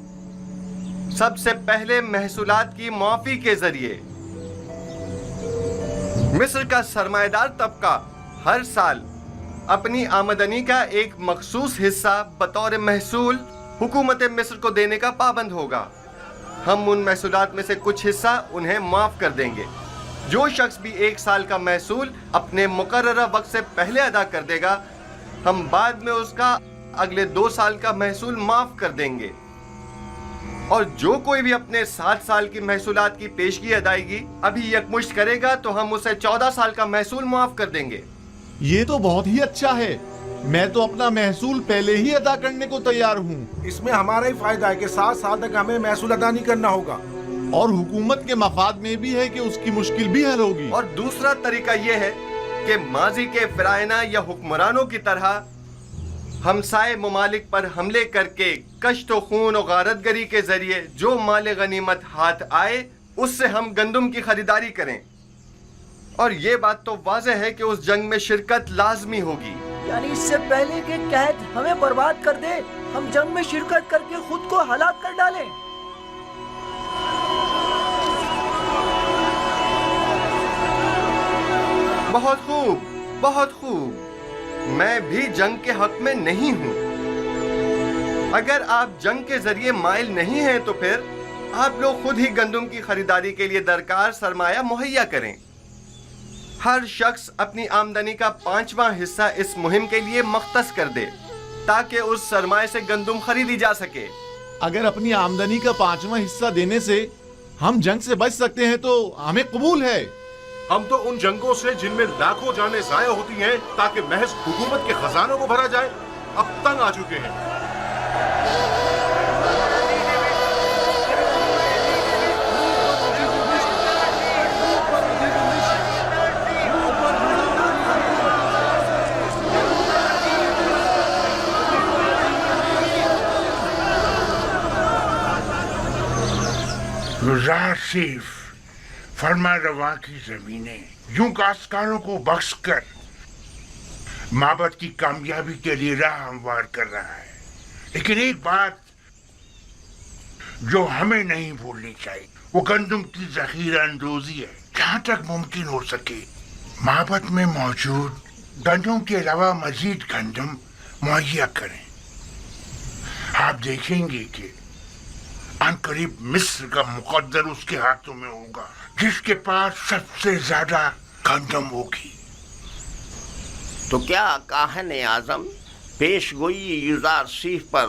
سب سے پہلے محصولات کی معافی کے ذریعے. مصر کا سرمایہ دار طبقہ ہر سال اپنی آمدنی کا ایک مخصوص حصہ بطور محصول حکومت مصر کو دینے کا پابند ہوگا. ہم ان محصولات میں سے کچھ حصہ انہیں معاف کر دیں گے. جو شخص بھی 1 سال کا محصول اپنے مقررہ وقت سے پہلے ادا کر دے گا، ہم بعد میں اس کا اگلے 2 سال کا محصول معاف کر دیں گے. اور جو کوئی بھی اپنے 7 سال کی محصولات کی پیشگی ادائیگی ابھی یکمشت کرے گا تو ہم اسے 14 سال کا محصول معاف کر دیں گے. یہ تو بہت ہی اچھا ہے. میں تو اپنا محصول پہلے ہی ادا کرنے کو تیار ہوں. اس میں ہمارا ہی فائدہ ہے کہ 7 سال تک ہمیں محصول ادا نہیں کرنا ہوگا، اور حکومت کے مفاد میں بھی ہے کہ اس کی مشکل بھی حل ہوگی. اور دوسرا طریقہ یہ ہے کہ ماضی کے فرائنا یا حکمرانوں کی طرح ہمسائے ممالک پر حملے کر کے کشت و خون و غارت گری کے ذریعے جو مال غنیمت ہاتھ آئے اس سے ہم گندم کی خریداری کریں. اور یہ بات تو واضح ہے کہ اس جنگ میں شرکت لازمی ہوگی. یعنی اس سے پہلے کہ قحط ہمیں برباد کر دے ہم جنگ میں شرکت کر کے خود کو ہلاک کر ڈالیں. بہت خوب، بہت خوب. میں بھی جنگ کے حق میں نہیں ہوں. اگر آپ جنگ کے ذریعے مائل نہیں ہیں تو پھر آپ لوگ خود ہی گندم کی خریداری کے لیے درکار سرمایہ مہیا کریں. ہر شخص اپنی آمدنی کا 5واں حصہ اس مہم کے لیے مختص کر دے تاکہ اس سرمایہ سے گندم خریدی جا سکے. اگر اپنی آمدنی کا 5واں حصہ دینے سے ہم جنگ سے بچ سکتے ہیں تو ہمیں قبول ہے. ہم تو ان جنگوں سے جن میں لاکھوں جانیں ضائع ہوتی ہیں تاکہ محض حکومت کے خزانوں کو بھرا جائے اب تنگ آ چکے ہیں. یوزار سیف فرما روا کی زمینیں یوں کاشتکاروں کو بخش کر معبد کی کامیابی کے لیے راہ ہموار کر رہا ہے. لیکن ایک بات جو ہمیں نہیں بھولنی چاہیے وہ گندم کی ذخیرہ اندوزی ہے. جہاں تک ممکن ہو سکے معبد میں موجود گندم کے علاوہ مزید گندم مہیا کریں. آپ دیکھیں گے کہ ان قریب مصر کا مقدر اس کے ہاتھوں میں ہوگا جس کے پاس سب سے زیادہ گندم ہوگی. تو کیا کاہن اعظم پیش گوئی یوزار سیف پر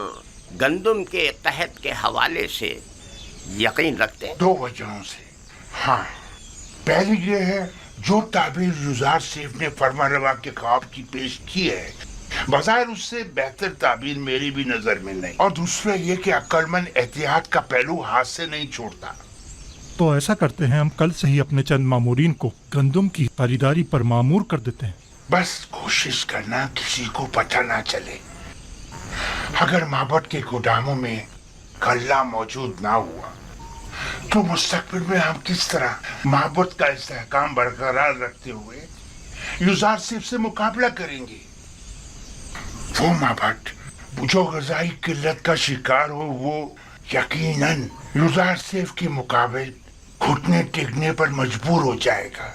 گندم کے قحط کے حوالے سے یقین رکھتے ہیں؟ 2 وجہوں سے. ہاں، پہلی یہ ہے جو تعبیر یوزار سیف نے فرما روا کے خواب کی پیش کی ہے بظاہر اس سے بہتر تعبیر میری بھی نظر میں نہیں. اور دوسرا یہ کہ عقل مند احتیاط کا پہلو ہاتھ سے نہیں چھوڑتا. تو ایسا کرتے ہیں، ہم کل سے ہی اپنے چند مامورین کو گندم کی خریداری پر مامور کر دیتے ہیں. بس کوشش کرنا کسی کو پتہ نہ چلے. اگر معبد کے گوداموں میں غلہ موجود نہ ہوا تو مستقبل میں ہم کس طرح معبد کا استحکام برقرار رکھتے ہوئے یوزار سیف سے مقابلہ کریں گے؟ وہ معبد جو غذائی قلت کا شکار ہو وہ یقیناً یوزار سیف کے مقابل گھٹنے ٹیکنے پر مجبور ہو جائے گا.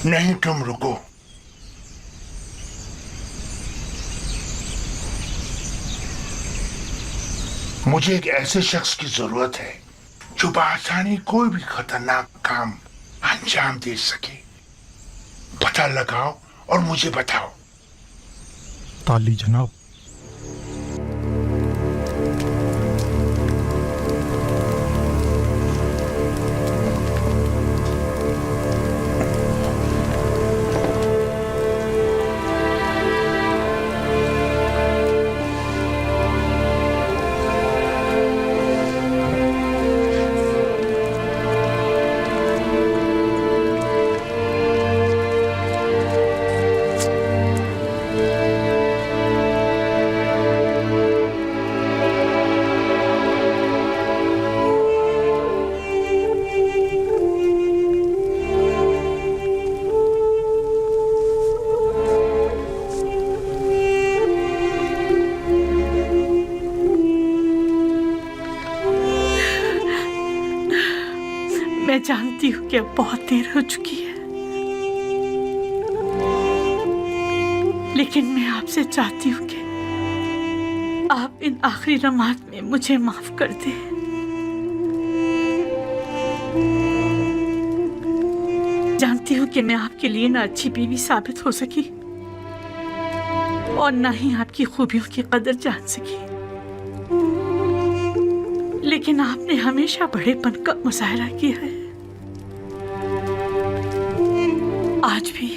نہیں، تم رکو. مجھے ایک ایسے شخص کی ضرورت ہے جو بآسانی کوئی بھی خطرناک کام انجام دے سکے. پتہ لگاؤ اور مجھے بتاؤ. تالی جناب. میں جانتی ہوں کہ اب بہت دیر ہو چکی ہے، لیکن میں آپ سے چاہتی ہوں کہ آپ ان آخری لمحات میں مجھے معاف کر دیں. جانتی ہوں کہ میں آپ کے لیے نہ اچھی بیوی ثابت ہو سکی اور نہ ہی آپ کی خوبیوں کی قدر جان سکی، لیکن آپ نے ہمیشہ بڑے پن کا مظاہرہ کیا ہے. آج بھی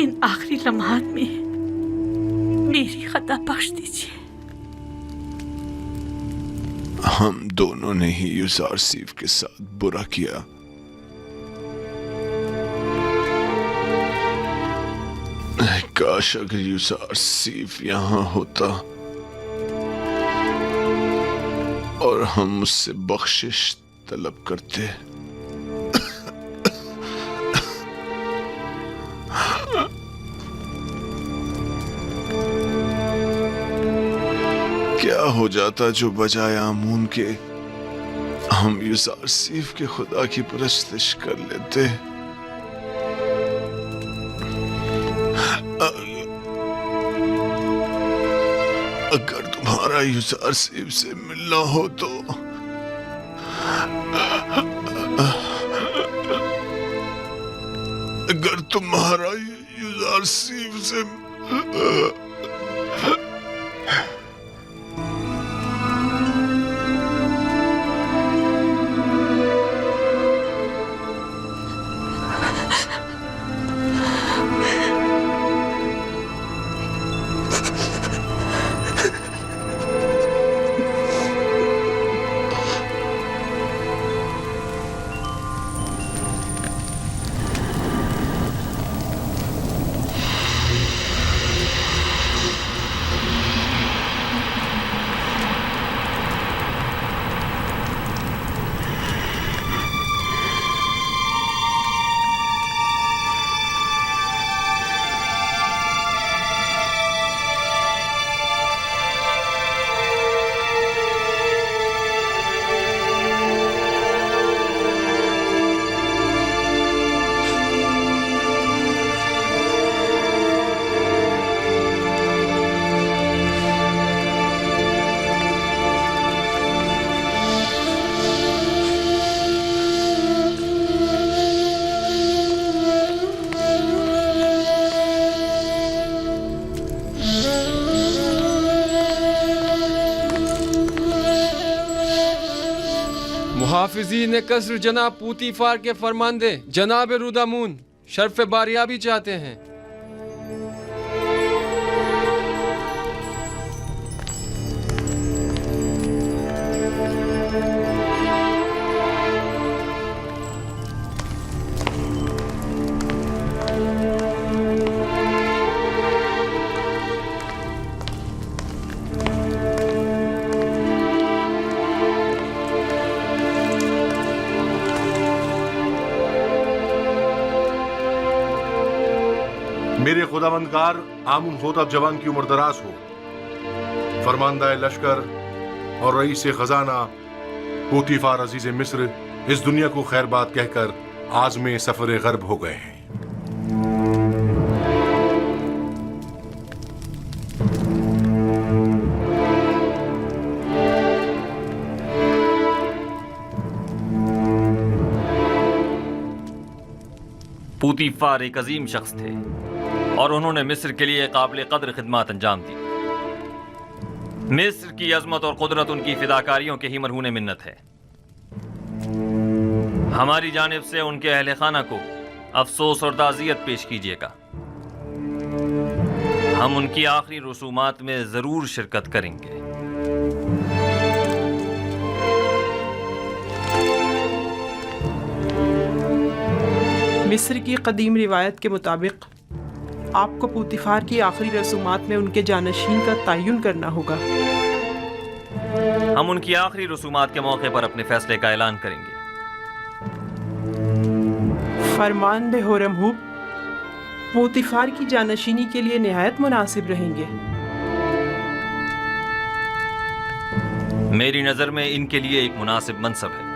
ان آخری لمحات میں میری خطا بخش دیجیے. ہم دونوں نے ہی یوزار سیف کے ساتھ برا کیا. کاش اگر یوزار سیف یہاں ہوتا اور ہم اس سے بخشش طلب کرتے. کیا ہو جاتا جو بجائے آمون کے ہم یوزار سیف کے خدا کی پرستش کر لیتے. اگر تمہارا یوزار سیف سے ملنا ہو تو اگر تمہارا یوزار سیف سے محافظین قصر جناب پوتیفار کے فرماندے جناب رودامون شرف باریابی چاہتے ہیں. میرے خداوندگار آمون ہوتب جوان کی عمر دراز ہو. فرماندہ لشکر اور رئیس خزانہ پوتیفار عزیز مصر اس دنیا کو خیر بات کہہ کر عازم سفر غرب ہو گئے ہیں. پوتیفار ایک عظیم شخص تھے اور انہوں نے مصر کے لیے قابل قدر خدمات انجام دی. مصر کی عظمت اور قدرت ان کی فداکاریوں کے ہی مرہون منت ہے. ہماری جانب سے ان کے اہل خانہ کو افسوس اور تعزیت پیش کیجیے گا. ہم ان کی آخری رسومات میں ضرور شرکت کریں گے. مصر کی قدیم روایت کے مطابق آپ کو پوتیفار کی آخری رسومات میں ان کے جانشین کا تعین کرنا ہوگا. ہم ان کی آخری رسومات کے موقع پر اپنے فیصلے کا اعلان کریں گے. فرمان ہورم ہوپ پوتیفار کی جانشینی کے لیے نہایت مناسب رہیں گے. میری نظر میں ان کے لیے ایک مناسب منصب ہے.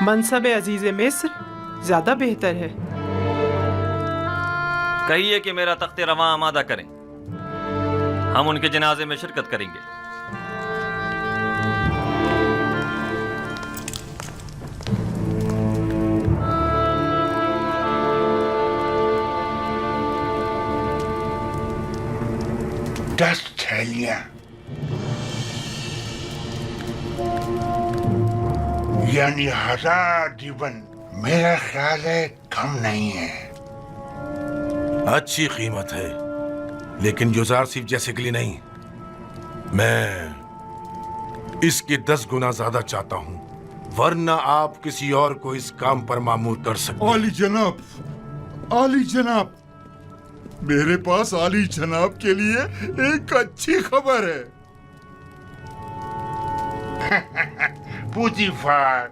منصب عزیز مصر زیادہ بہتر ہے. کہیے کہ میرا تخت رواں آمادہ کریں. ہم ان کے جنازے میں شرکت کریں گے. دس تھیلیاں یعنی 1000 دیون میرا خیال ہے کم نہیں ہے. اچھی قیمت ہے لیکن یوزار سیف جیسے کے لیے نہیں. میں اس کے 10 گنا زیادہ چاہتا ہوں ورنہ آپ کسی اور کو اس کام پر مامور کر سکتے. عالی جناب आली जनाब, मेरे पास आली जनाब के लिए एक अच्छी खबर है। पुतीफार,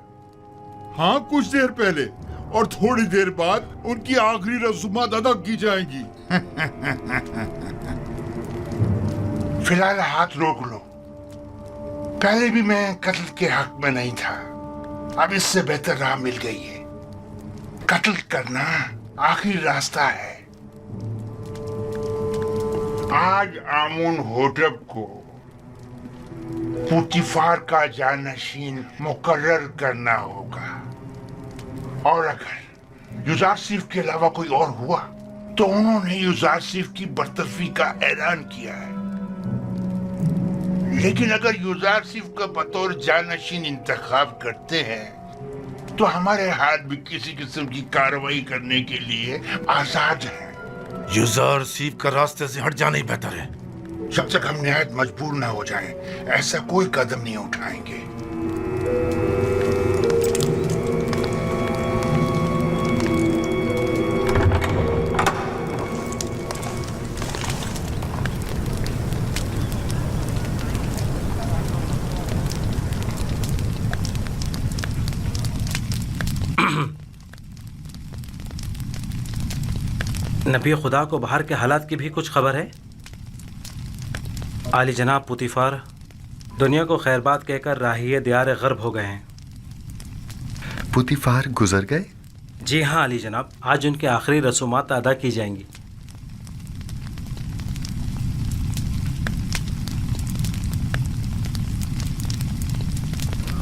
हाँ, कुछ देर पहले और थोड़ी देर बाद उनकी आखिरी रसूमात अदा की जाएंगी। फिलहाल हाथ रोक लो। पहले भी मैं कत्ल के हक में नहीं था, अब इससे बेहतर राह मिल गई है। कत्ल करना आखिरी रास्ता है। आज आमून होटब को पुतीफार का जानशीन मुकर्रर करना होगा, और अगर युजारसीफ के अलावा कोई और हुआ तो उन्होंने युजारसीफ की बरतरफी का ऐलान किया है। लेकिन अगर युजारसीफ का बतौर जानशीन इंतखाब करते हैं तो हमारे हाथ भी किसी किस्म की कार्रवाई करने के लिए आजाद हैं। युजारसीफ का रास्ते से हट जाना ही बेहतर है। जब तक हम निहायत मजबूर न हो जाएं, ऐसा कोई कदम नहीं उठाएंगे। नबी खुदा को बाहर के हालात की भी कुछ खबर है? आली जनाब पुतीफार दुनिया को खैरबाद कहकर राहिए दियार गर्ब हो गए हैं। पुतीफार गुजर गए? जी हाँ आली जनाब, आज उनकी आखिरी रसूमात अदा की जाएंगी।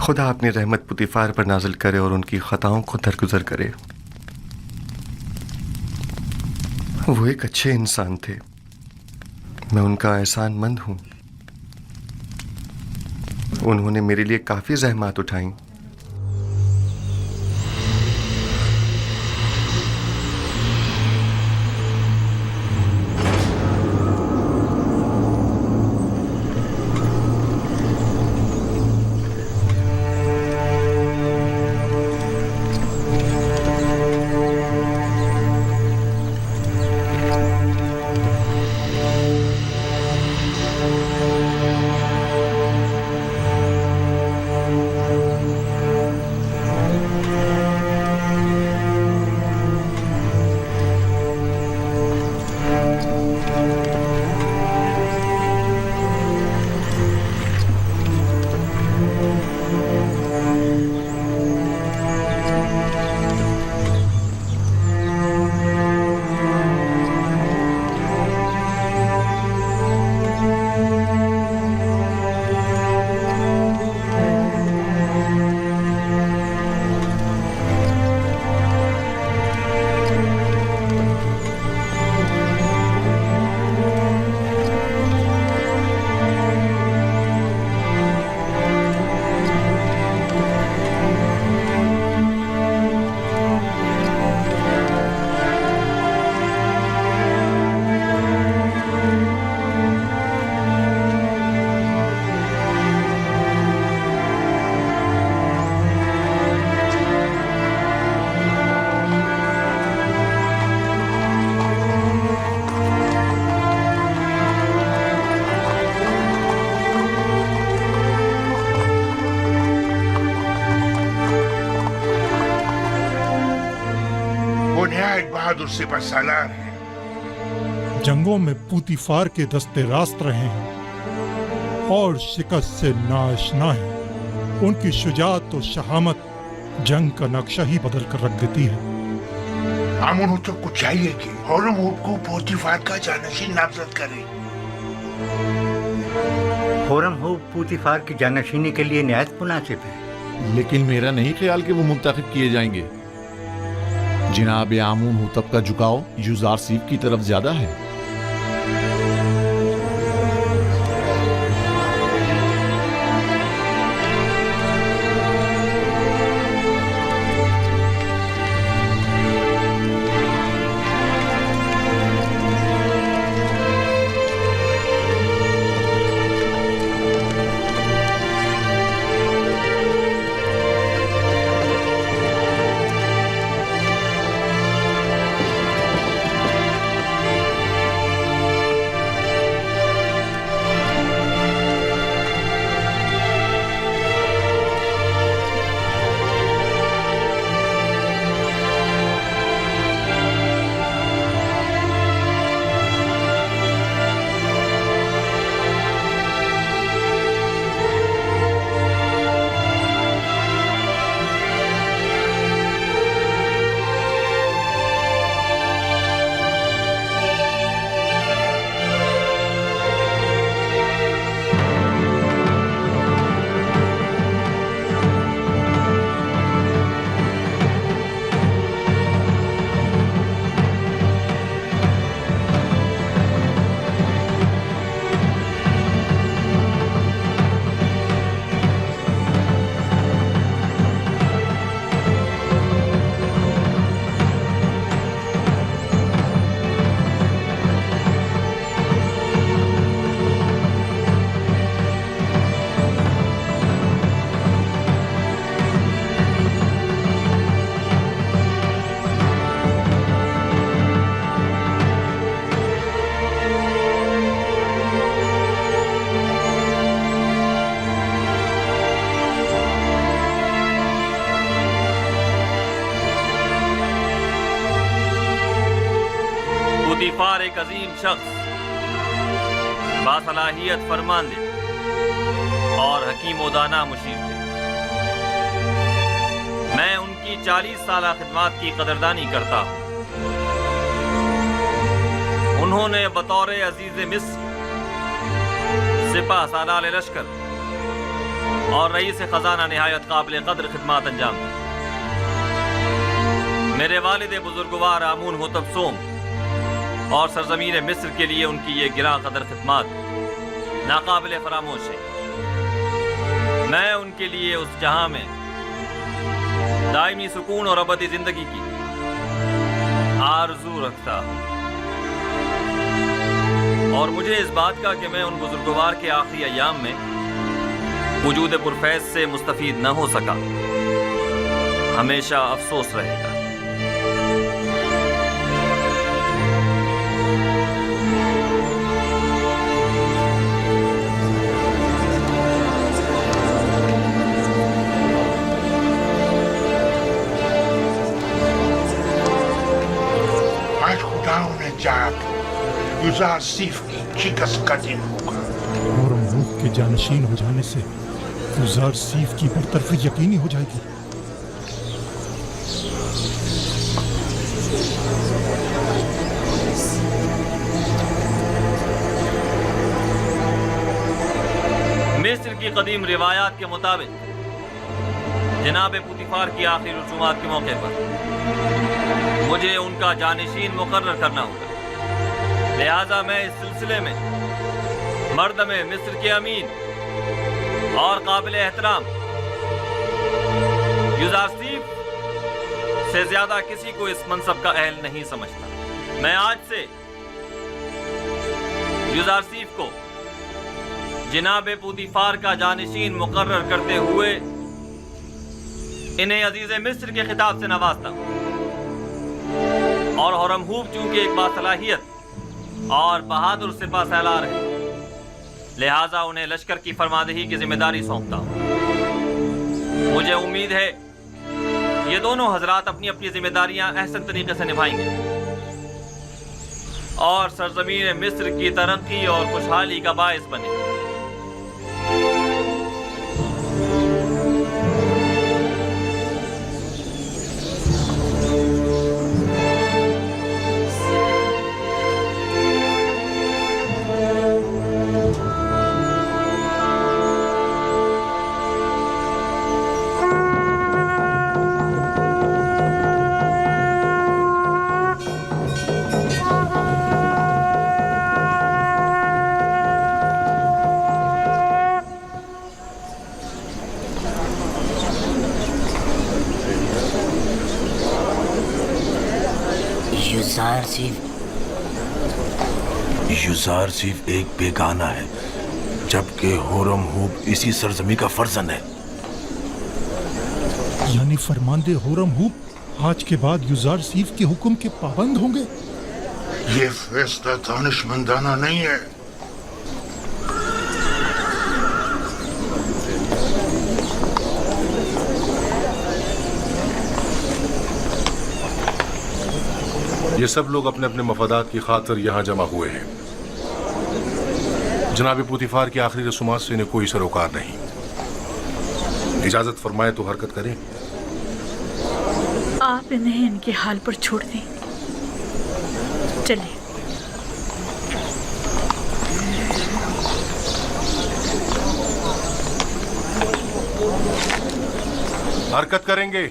खुदा अपनी रहमत पुतीफार पर नाजिल करे और उनकी खताओं को दरगुजर करे। वो एक अच्छे इंसान थे, मैं उनका एहसानमंद हूँ। उन्होंने मेरे लिए काफ़ी ज़हमत उठाई। बहादुर सिपह सालार हैं। जंगों में पुतीफार के दस्ते रास्त रहे हैं और शिकस्त से नाआशना हैं। उनकी शुजाअत और शहामत जंग का नक्शा ही बदल कर रख देती है। आमून होटब को चाहिए कि होरमुज़द को पुतीफार का जानशीन नामजद करे। होरमुज़द पुतीफार की जानशीनी के लिए निहायत मुनासिब है। लेकिन मेरा नहीं ख्याल कि वो मुंतखब किए जाएंगे। जनाब आमून होतब का झुकाव युजारसीफ की तरफ ज्यादा है। پوتیفار ایک عظیم شخص، باصلاحیت فرماندے اور حکیم و دانا مشیر تھے۔ میں ان کی 40 سالہ خدمات کی قدردانی کرتا ہوں۔ انہوں نے بطور عزیز مصر، سپہ سالار لشکر اور رئیس خزانہ نہایت قابل قدر خدمات انجام دی۔ میرے والد بزرگوار آمون ہوتب سوم اور سرزمین مصر کے لیے ان کی یہ گراں قدر خدمات ناقابل فراموش ہے۔ میں ان کے لیے اس جہاں میں دائمی سکون اور ابدی زندگی کی آرزو رکھتا ہوں، اور مجھے اس بات کا کہ میں ان بزرگوار کے آخری ایام میں وجود پرفیض سے مستفید نہ ہو سکا ہمیشہ افسوس رہے گا۔ آج خداؤں نے چاہا کہ یوزار سیف کی شکست کا دن ہوگا۔ ہورم ہوب کے جانشین ہو جانے سے یوزار سیف کی برطرفی یقینی ہو جائے گی۔ مصر کی قدیم روایات کے مطابق جناب پوتیفار کی آخری رسومات کے موقع پر مجھے ان کا جانشین مقرر کرنا ہوگا، لہذا میں اس سلسلے میں مردم مصر کے امین اور قابل احترام یوزار سیف سے زیادہ کسی کو اس منصب کا اہل نہیں سمجھتا۔ میں آج سے یوزار سیف کو جناب پوتیفار کا جانشین مقرر کرتے ہوئے انہیں عزیز مصر کے خطاب سے نوازتا ہوں، اور ہورم ہوب چونکہ ایک باصلاحیت اور بہادر سپہ سالار ہے، لہٰذا انہیں لشکر کی فرماندہی کی ذمہ داری سونپتا ہوں۔ مجھے امید ہے یہ دونوں حضرات اپنی اپنی ذمہ داریاں احسن طریقے سے نبھائیں گے اور سرزمین مصر کی ترقی اور خوشحالی کا باعث بنے گے۔ یوزار سیف ایک بیگانہ ہے، جبکہ ہورم ہوب اسی سرزمین کا فرزند ہے۔ یعنی فرماندے ہورم ہوب آج کے بعد یوزار سیف کے حکم کے پابند ہوں گے؟ یہ فیصلہ دانشمندانہ نہیں ہے۔ یہ سب لوگ اپنے اپنے مفادات کی خاطر یہاں جمع ہوئے ہیں۔ جناب پوتیفار کی آخری رسومات سے انہیں کوئی سروکار نہیں۔ اجازت فرمائے تو حرکت کریں۔ آپ انہیں ان کے حال پر چھوڑ دیں، چلیں۔ حرکت کریں گے۔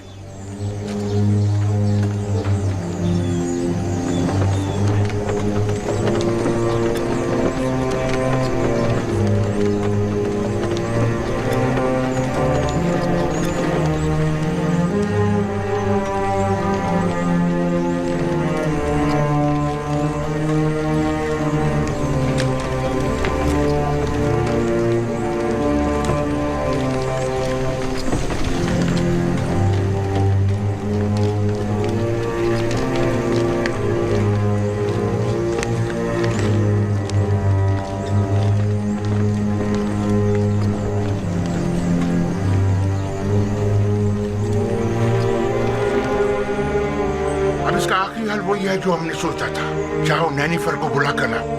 आखिरी हल वही है जो हमने सोचा था। जाओ नैनीफर को बुला कर लाओ।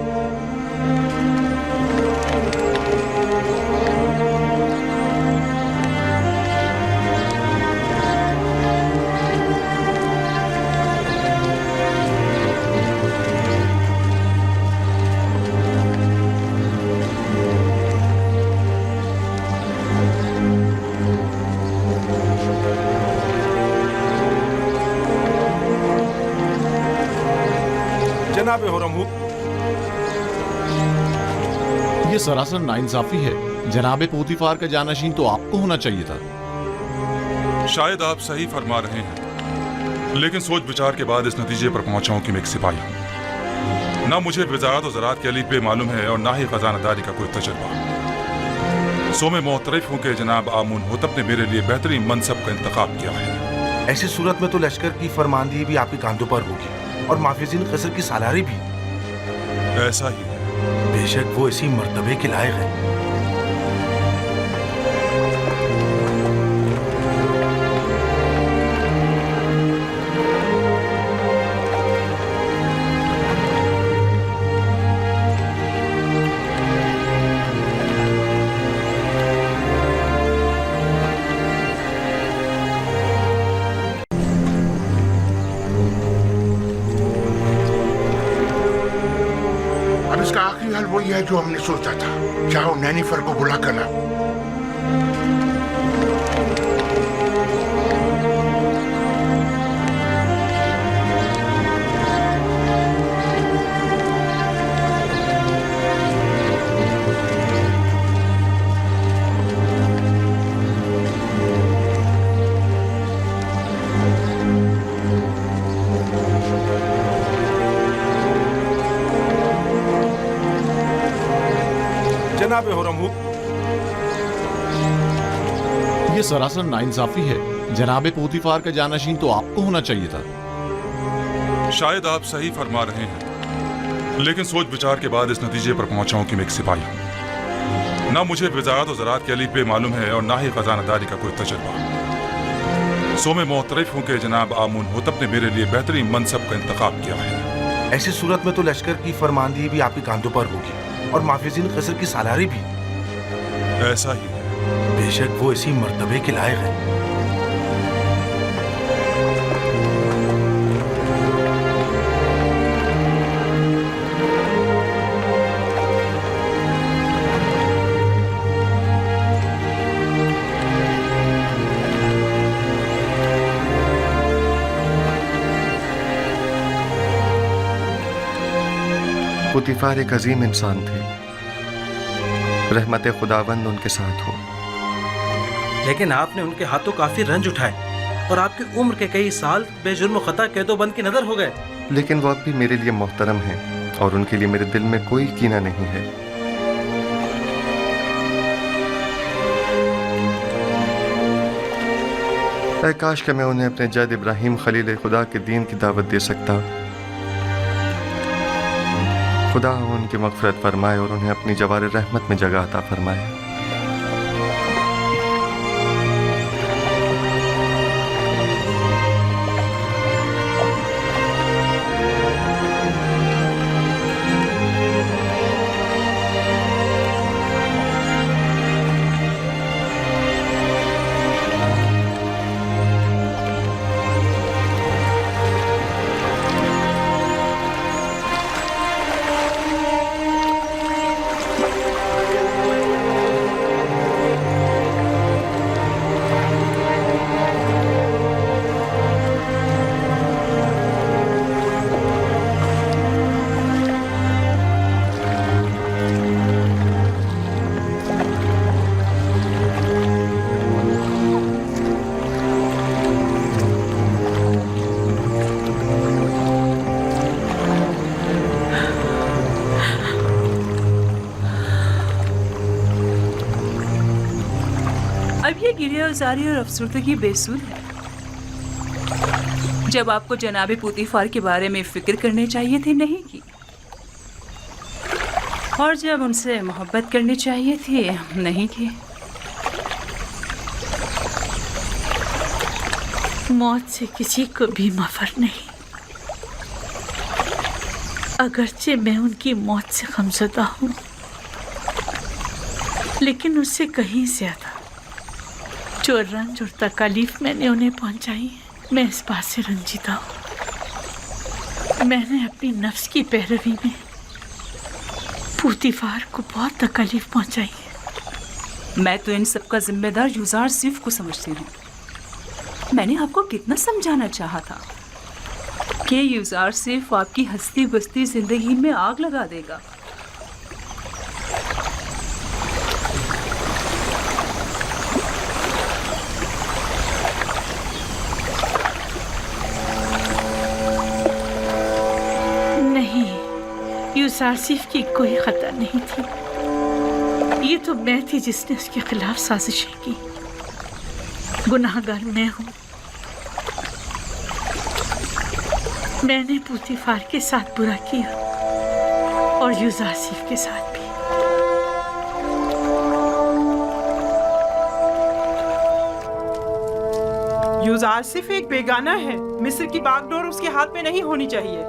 जनाब हुरमहूब, ये सरासर नाइंसाफी है। जनाब पोतीफार का जानशीन तो आपको होना चाहिए था। शायद आप सही फरमा रहे हैं, लेकिन सोच विचार के बाद इस नतीजे पर पहुंचा हूं कि मैं एक सिपाही हूं। ना मुझे वजारत और ज़राअत के अलीफ़े मालूम है और ना ही खजानादारी का कोई तजुर्बा। सो मैं मोतरफ हूं कि जनाब आमून होतब ने मेरे लिए बेहतरीन मनसब का इंतखाब किया है। ऐसी सूरत में तो लश्कर की फरमानदी भी आपके कांधों पर होगी और माफिज़ीन क़स्र की सालारी भी। ऐसा ही है। बेशक वो इसी मर्तबे के लायक है। वही है जो हमने सोचा था। जाओ नैनीफर को बुला कर लाओ। जनाब हुरमहूब, ये सरासर नाइंसाफी है। जनाब पोतीफार का जानशीन तो आपको होना चाहिए था। शायद आप सही फरमा रहे हैं, लेकिन सोच विचार के बाद इस नतीजे पर पहुंचा हूं कि मैं एक सिपाही हूं। ना मुझे वजारत और ज़राअत के अलीफ़े मालूम है और ना ही खजानादारी का कोई तजुर्बा। सो मैं मोतरफ हूं कि जनाब आमून होतब ने मेरे लिए बेहतरीन मनसब का इंतखाब किया है। ऐसी सूरत में तो लश्कर की फरमानदी भी आपके कांधों पर होगी और माफिज़ीन क़स्र की सालारी भी। ऐसा ही है। बेशक वो इसी मर्तबे के लायक है। पोतीफार एक अजीम इंसान थे। रहमत खुदावंद उनके साथ हो। लेकिन आपने उनके हाथों काफी रंज उठाए और आपकी उम्र के कई साल बेजुर्म खता कैदोबंद की नजर हो गए। लेकिन वो अब भी मेरे लिए मोहतरम हैं और उनके लिए मेरे दिल में कोई कीना नहीं है। ऐ काश कि मैं उन्हें अपने जद इब्राहिम खलील खुदा के दीन की दावत दे सकता। खुदा उनकी मग़फ़िरत फरमाए और उन्हें अपनी जवार रहमत में जगह अता फरमाए। गिरियाज़ारी और अफसरदगी बेसुध है। जब आपको जनाब पोतीफार के बारे में फिक्र करने चाहिए थी नहीं की, और जब उनसे मोहब्बत करनी चाहिए थी नहीं की। मौत से किसी को भी मफर नहीं। अगरचे मैं उनकी मौत से गमज़दा हूँ, लेकिन उससे कहीं ज्यादा जो रंज और तकलीफ मैंने उन्हें पहुंचाई है, मैं इस बात से रंजीदा हूँ। मैंने अपनी नफ्स की पैरवी में पूतीफार को बहुत तकलीफ पहुंचाई है। मैं तो इन सब का जिम्मेदार यूज़ार सिर्फ को समझती हूँ। मैंने आपको कितना समझाना चाहा था कि यूज़ार सिर्फ आपकी हंसती बसती जिंदगी में आग लगा देगा। यूसुफ की कोई खता नहीं थी, ये तो मैं थी जिसने उसके खिलाफ साजिशें की। गुनाहगार मैं हूँ। मैंने पूतीफार के साथ बुरा किया और यूसुफ के साथ भी। यूसुफ एक बेगाना है, मिस्र की बागडोर उसके हाथ में नहीं होनी चाहिए।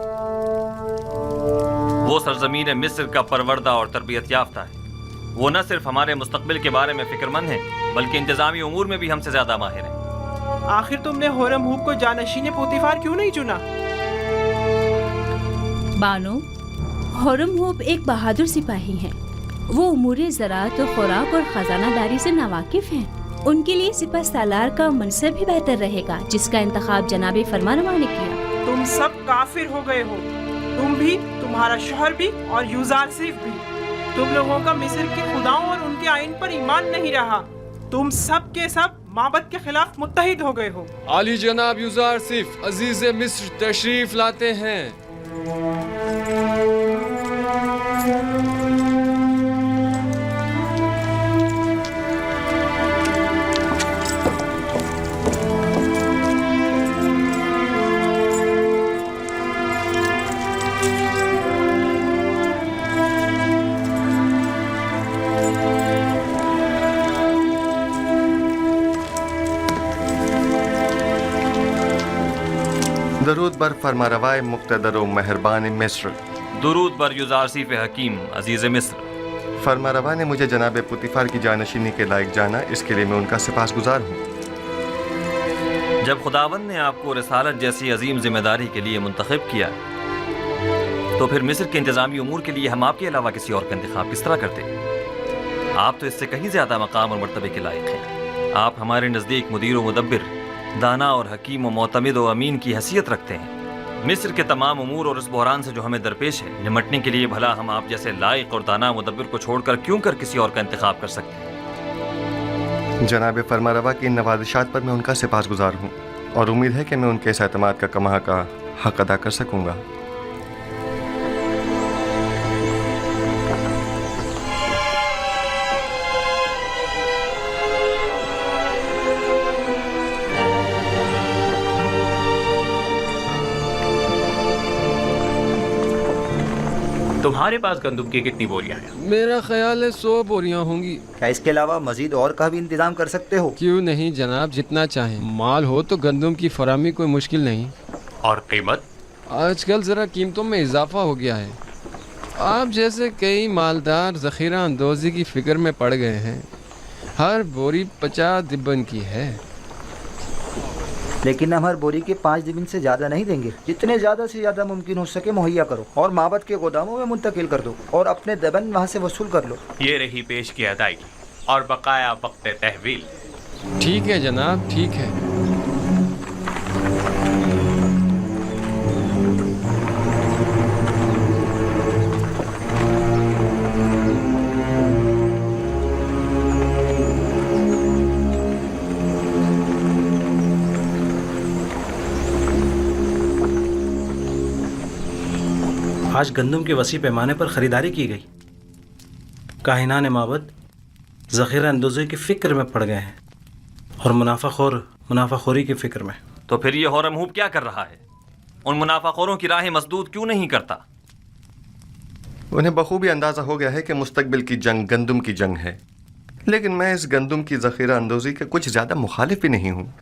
वो सरजमीन मिस्र का परवरदा और तरबियत याफ्ता है। वो न सिर्फ हमारे मुस्तकबिल के बारे में फिक्रमंद है, बल्कि इंतजामी उमूर में भी हमसे ज्यादा माहिर है। आखिर तुमने होरम हूब को जानशीन पूतीफार क्यों नहीं चुना? बानो, होरम हूब एक बहादुर सिपाही हैं। वो उमूर ज़राअत और खुराक और खजानादारी से नावाकिफ हैं। उनके लिए सिपह सालार का मनसब ही बेहतर रहेगा, जिसका इंतखाब जनाब फरमानरवा ने किया। तुम सब काफिर हो गए हो, तुम भी, तुम्हारा शोहर भी और यूसुफ भी। तुम लोगों का मिस्र के खुदाओं और उनके आइन पर ईमान नहीं रहा। तुम सब के सब माबद के खिलाफ मुत्तहिद हो गए हो। आली जनाब यूसुफ अजीज मिस्र तशरीफ लाते हैं। दरूद बर फरमारवाए मुक्तदर व मेहरबान मिस्र। दुरूद बर यूसुफ हकीम अजीज मिस्र। फरमारवा ने मुझे जनाब पूतीफार की जानशीनी के लायक जाना, इसके लिए मैं उनका सिपासगुजार हूँ। जब खुदावंद ने आपको रिसालत जैसी अजीम जिम्मेदारी के लिए मुंतखब किया, तो फिर मिस्र के इंतजामी उमूर के लिए हम आपके अलावा किसी और का इंतखाब किस तरह करते? आप तो इससे कहीं ज्यादा मकाम और मर्तबे के लायक हैं। आप हमारे नज़दीक मुदीर व मुदब्बिर, दाना और हकीम व मोतमिद व अमीन की हैसियत रखते हैं। मिस्र के तमाम उमूर और इस बहरान से जो हमें दरपेश है, निमटने के लिए भला हम आप जैसे लायक और दाना मुदब्बिर को छोड़कर क्यों कर किसी और का इंतखाब कर सकते हैं? जनाब फरमारवा की इन नवाजिशात पर मैं उनका सिपासगुजार हूँ और उम्मीद है कि मैं उनके इस एतमाद का कमा का हक अदा कर सकूँगा। तुम्हारे पास गंदुम की कितनी बोरियां हैं? मेरा ख्याल है 100 बोरियां होंगी। क्या इसके अलावा मजीद और का भी इंतजाम कर सकते हो? क्यों नहीं जनाब, जितना चाहें। माल हो तो गंदुम की फरामी कोई मुश्किल नहीं। और कीमत? आजकल ज़रा कीमतों में इजाफा हो गया है। आप जैसे कई मालदार ज़ख़ीरा अंदोज़ी की फ़िक्र में पड़ गए हैं। हर बोरी 50 दिब्बन की है। लेकिन हम हर बोरी के 5 दिबिन से ज़्यादा नहीं देंगे। जितने ज़्यादा से ज़्यादा मुमकिन हो सके मुहैया करो और माबद के गोदामों में मुंतकिल कर दो और अपने दबन वहाँ से वसूल कर लो। ये रही पेश की अदायगी और बकाया वक्त तहवील। ठीक है जनाब, ठीक है। आज गंदम के वसी पैमाने पर ख़रीदारी की गई। काहिनान माबद ज़ख़ीरा अंदोज़ी की फ़िक्र में पड़ गए हैं और मुनाफाखोरी की फ़िक्र में। तो फिर ये होरम हूब क्या कर रहा है? उन मुनाफाखोरों की राहें मसदूद क्यों नहीं करता? उन्हें बखूबी अंदाज़ा हो गया है कि मुस्तकबिल की जंग गंदम की जंग है, लेकिन मैं इस गंदम की ज़ख़ीरा अंदोज़ी के कुछ ज़्यादा मुखालिफ भी नहीं हूँ।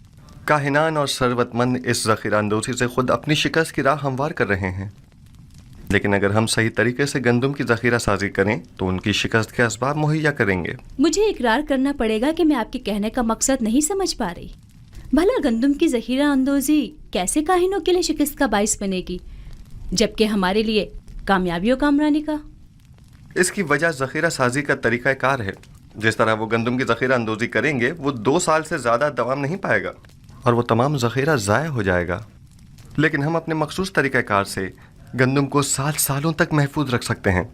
काहिनान और सरवतमंद इस ज़ख़ीरा अंदोज़ी से खुद अपनी शिकस्त की राह हमवार कर रहे हैं। लेकिन अगर हम सही तरीके से गंदम की ज़ख़ीरा साजी करें तो उनकी शिकस्त के असबाब मुहैया करेंगे। मुझे इकरार करना पड़ेगा कि मैं आपके कहने का मकसद नहीं समझ पा रही। भला गंदम की ज़ख़ीरा अंदोज़ी कैसे काहिनों के लिए शिकस्त का बाइस बनेगी, जबकि हमारे लिए कामयाबी और कामरानी का? इसकी वजह ज़ख़ीरा साजी का तरीक़ाकार है। जिस तरह वो गंदम की ज़ख़ीरा अंदोज़ी करेंगे वो 2 साल से ज़्यादा दवाम नहीं पाएगा और वो तमाम ज़ख़ीरा ज़ाया हो जाएगा। लेकिन हम अपने मखसूस तरीक़ाकार से गंदम को 7 सालों तक महफूज रख सकते हैं।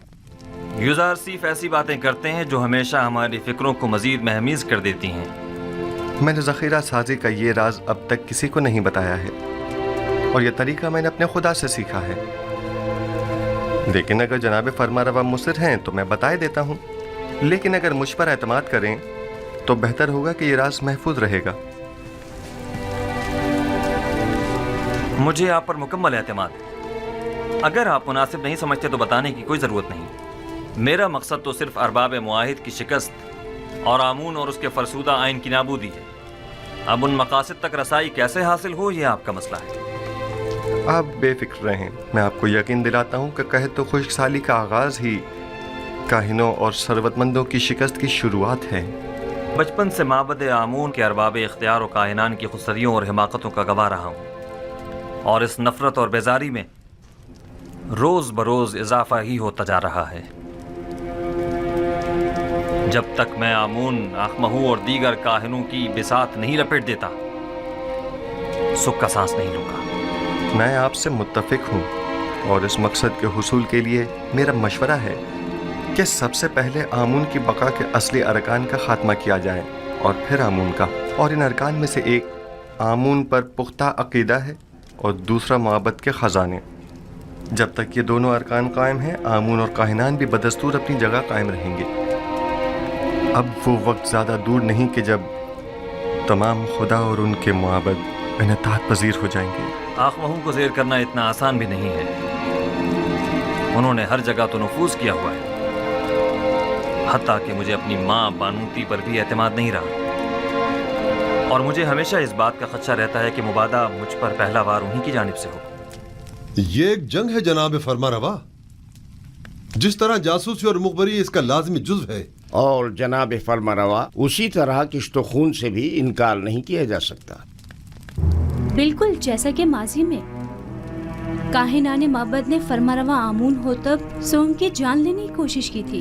यूज़ार सिर्फ ऐसी बातें करते हैं जो हमेशा हमारी फ़िक्रों को मज़ीद महमीज़ कर देती हैं। मैंने ज़ख़ीरा साजी का ये राज अब तक किसी को नहीं बताया है और ये तरीका मैंने अपने खुदा से सीखा है। लेकिन अगर जनाब फरमारवा मुसिर हैं तो मैं बताए देता हूँ, लेकिन अगर मुझ पर एतमाद करें तो बेहतर होगा कि ये राज महफूज रहेगा। मुझे आप पर मुकम्मल एतमाद है। अगर आप मुनासिब नहीं समझते तो बताने की कोई ज़रूरत नहीं। मेरा मकसद तो सिर्फ अरबाब मुआहिद की शिकस्त और आमून और उसके फरसूदा आइन की नाबूदी है। अब उन मकासद तक रसाई कैसे हासिल हो, यह आपका मसला है। आप बेफिक्र रहें, मैं आपको यकीन दिलाता हूँ कि कहे तो खुशहाली का आगाज़ ही काहिनों और सरवतमंदों की शिकस्त की शुरुआत है। बचपन से माबद आमून के अरबाब इख्तियार और काहिनान की खुसरियों और हिमाकतों का गवाह रहा हूँ, और इस नफ़रत और बेजारी में रोज़ बरोज़ इजाफा ही होता जा रहा है। जब तक मैं आमून, आखमहू और दीगर काहिनों की बिसात नहीं लपेट देता, सुख का सांस नहीं लूँगा। मैं आपसे मुत्तफिक हूँ और इस मकसद के हुसूल के लिए मेरा मशवरा है कि सबसे पहले आमून की बका के असली अरकान का खात्मा किया जाए और फिर आमून का। और इन अरकान में से एक आमून पर पुख्ता अकीदा है और दूसरा मोहब्बत के ख़जाने। जब तक ये दोनों अरकान कायम हैं, आमून और काहिनान भी बदस्तूर अपनी जगह कायम रहेंगे। अब वो वक्त ज़्यादा दूर नहीं कि जब तमाम खुदा और उनके मुआबद इन्तात पजीर हो जाएंगे। आखमहू को ज़ेर करना इतना आसान भी नहीं है। उन्होंने हर जगह तो नफूज़ किया हुआ है, हत्ता कि मुझे अपनी माँ बानूती पर भी एतमाद नहीं रहा, और मुझे हमेशा इस बात का खदशा रहता है कि मुबादा मुझ पर पहला वार उन्हीं की जानिब से हो। ये एक जंग है जनाब फरमारवा। जिस तरह जासूसी और मुखबरी इसका लाजमी जुज़्व है, और जनाब फरमारवा उसी तरह किश्तो खून से भी इनकार नहीं किया जा सकता। बिल्कुल जैसा कि माजी में काहिनाने माबद ने फरमारवा आमून होतब सोम की जान लेने की कोशिश की थी।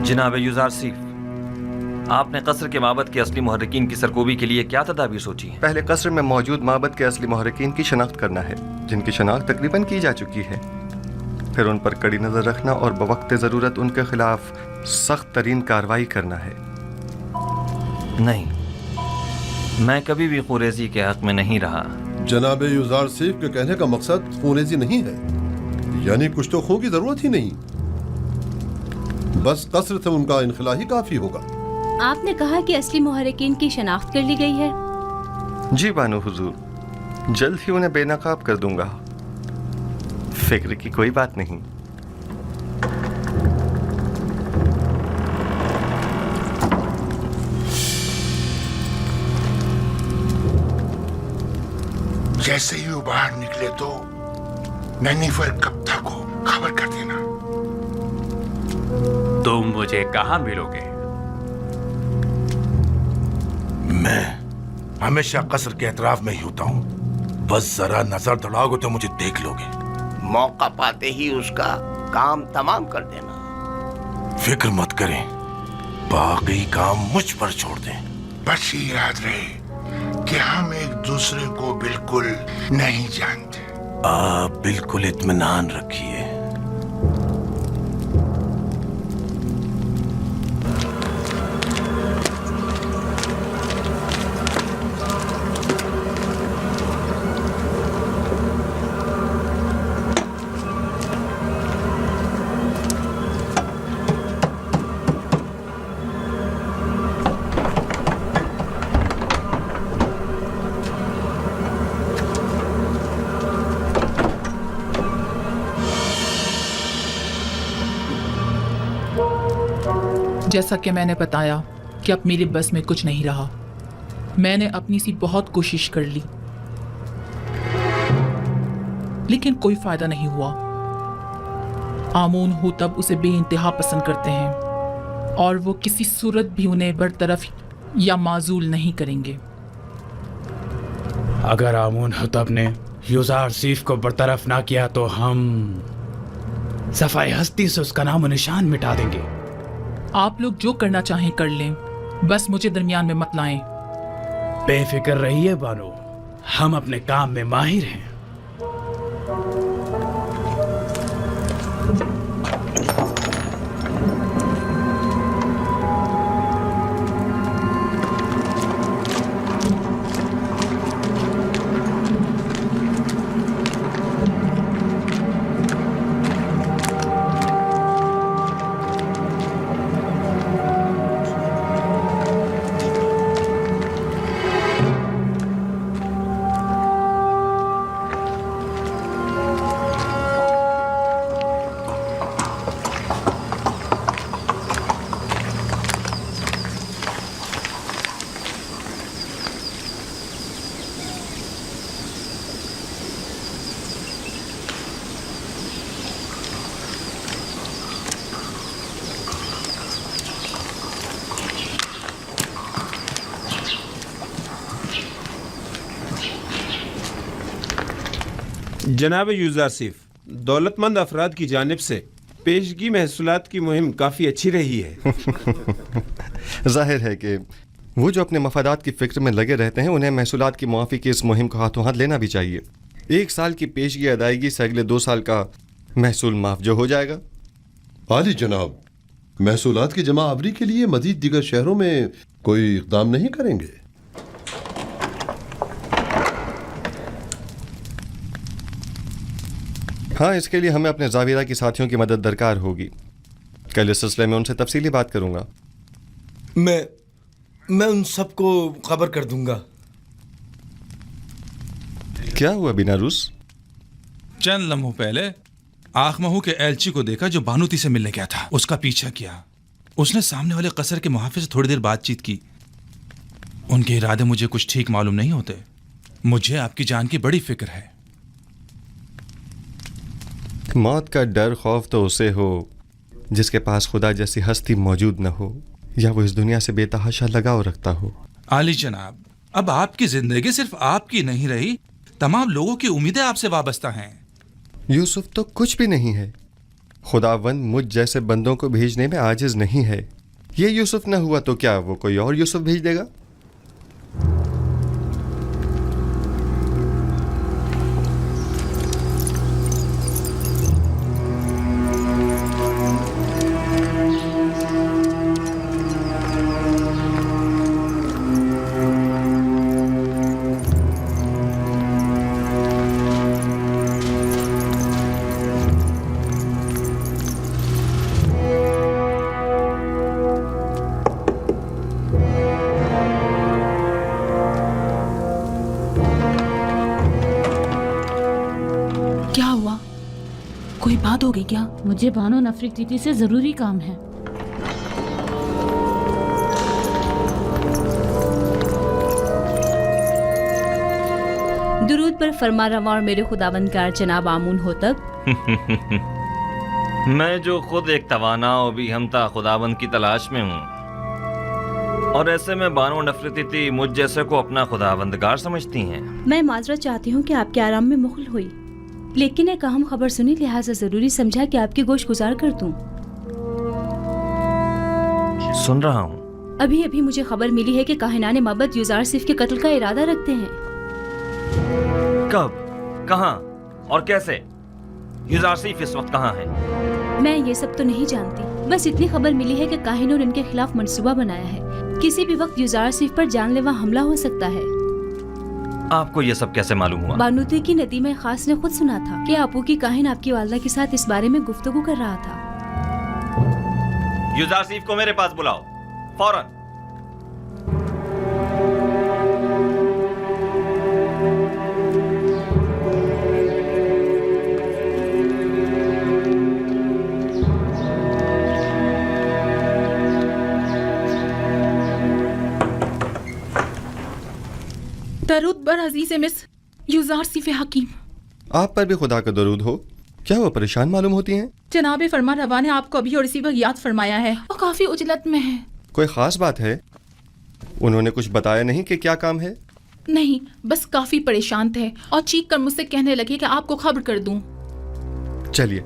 जनाब यूज़ार सिर्फ आपने कसर के माबद के असली मुहर्रिकीन की सरकोबी के लिए क्या तदाबीर सोची है? पहले कसर में मौजूद माबद के असली मुहर्रिकीन की शनाख्त करना है, जिनकी शनाख्त तकरीबन की जा चुकी है। फिर उन पर कड़ी नज़र रखना और बवक्त ज़रूरत उनके खिलाफ सख्त तरीन कार्रवाई करना है। नहीं, मैं कभी भी खुरेजी के हक में नहीं रहा। जनाब यूज़ार सिर्फ के कहने का मकसद खूनेजी नहीं है, यानी कुछ तो खून की जरूरत ही नहीं, बस कसर से उनका इनखला ही काफी होगा। आपने कहा कि असली मुहर्रिकीन की शनाख्त कर ली गई है? जी बानो हुजूर, जल्द ही उन्हें बेनकाब कर दूंगा, फिक्र की कोई बात नहीं। जैसे ही वो बाहर निकले तो नैनीफल कप्ता को खबर कर देना। तुम मुझे कहाँ मिलोगे? मैं हमेशा कसर के एतराफ में ही होता हूँ, बस जरा नजर दौड़ाओगे तो मुझे देख लोगे। मौका पाते ही उसका काम तमाम कर देना। फिक्र मत करें, बाकी काम मुझ पर छोड़ दें। बस ये याद रहे कि हम एक दूसरे को बिल्कुल नहीं जानते। आप बिल्कुल इत्मीनान रखिए। जैसा कि मैंने बताया कि अब मेरे बस में कुछ नहीं रहा। मैंने अपनी सी बहुत कोशिश कर ली, लेकिन कोई फायदा नहीं हुआ। आमून होतब उसे बेइंतहा पसंद करते हैं और वो किसी सूरत भी उन्हें बरतरफ या माजूल नहीं करेंगे। अगर आमून होतब ने यूजार सीफ को बरतरफ ना किया तो हम सफाई हस्ती से उसका नाम और निशान मिटा देंगे। आप लोग जो करना चाहें कर लें, बस मुझे दरमियान में मत लाएं। बेफिक्र रहिए बानो, हम अपने काम में माहिर हैं। जनाब यूज़र सिफ, दौलतमंद अफराद की जानिब से पेशगी महसूलात की मुहिम काफ़ी अच्छी रही है। जाहिर है कि वो जो अपने मफादात की फ़िक्र में लगे रहते हैं, उन्हें महसूलात की मुआफ़ी की इस मुहिम को हाथों हाथ लेना भी चाहिए। 1 साल की पेशगी अदायगी से अगले 2 साल का महसूल माफ़ जो हो जाएगा। आली जनाब, महसूलात की जमा आवरी के लिए मज़ीद दीगर शहरों में कोई इक़दाम नहीं करेंगे? हाँ, इसके लिए हमें अपने ज़ाविरा की साथियों की मदद दरकार होगी। कल इस सिलसिले में उनसे तफसीली बात करूंगा। मैं उन सबको खबर कर दूंगा। क्या हुआ बिनारूस? चंद लम्हों पहले आखमहू के एलची को देखा जो बानूती से मिलने गया था। उसका पीछा किया। उसने सामने वाले कसर के मुहाफिज से थोड़ी देर बातचीत की। उनके इरादे मुझे कुछ ठीक मालूम नहीं होते। मुझे आपकी जान की बड़ी फिक्र है। मौत का डर खौफ तो उसे हो जिसके पास खुदा जैसी हस्ती मौजूद न हो, या वो इस दुनिया से बेतहाशा लगाव रखता हो। आली जनाब, अब आपकी जिंदगी सिर्फ आपकी नहीं रही, तमाम लोगों की उम्मीदें आपसे वाबस्ता हैं। यूसुफ तो कुछ भी नहीं है। खुदावंद मुझ जैसे बंदों को भेजने में आजिज नहीं है। ये यूसुफ न हुआ तो क्या वो कोई और यूसुफ भेज देगा? बात हो गई क्या? मुझे बानो नफरीती से जरूरी काम है। दुरूद पर फरमा रवा और मेरे खुदावंदगार जनाब आमून होतब। मैं जो खुद एक तवाना और भी हमता खुदावंद की तलाश में हूँ, और ऐसे में बानो नफरीती मुझ जैसे को अपना खुदावंदगार समझती हैं। मैं माजरत चाहती हूँ कि आपके आराम में मुखल हुई, लेकिन एक अहम खबर सुनी, लिहाजा जरूरी समझा कि आपकी गोश गुजार कर दूं। सुन रहा हूँ। अभी अभी मुझे खबर मिली है कि काहिनाने माबद यूजार सिफ के कत्ल का इरादा रखते हैं। कब, कहाँ और कैसे? यूजार सिफ इस वक्त कहाँ है? मैं ये सब तो नहीं जानती, बस इतनी खबर मिली है कि काहिनों ने उनके खिलाफ मंसूबा बनाया है। किसी भी वक्त यूजार सिफ पर जानलेवा हमला हो सकता है। आपको ये सब कैसे मालूम हुआ? बानूती की नदीमा खास ने खुद सुना था कि आपू की काहिन आपकी वालदा के साथ इस बारे में गुफ्तगू कर रहा था। यूजार सिफ को मेरे पास बुलाओ फौरन। दरूद बर अजीज मिस यूजार सिफ हकीम। آپ پر بھی خدا کا درود ہو. کیا وہ پریشان معلوم ہوتی ہیں؟ जनाब फरमा रवा ने आपको अभी और इसी वक्त याद फरमाया है और काफी उजलत में है. कोई खास बात है? उन्होंने कुछ बताया नहीं कि क्या काम है? नहीं, बस काफी परेशान थे और चीख कर मुझसे कहने लगे कि आपको खबर कर दूं. चलिए.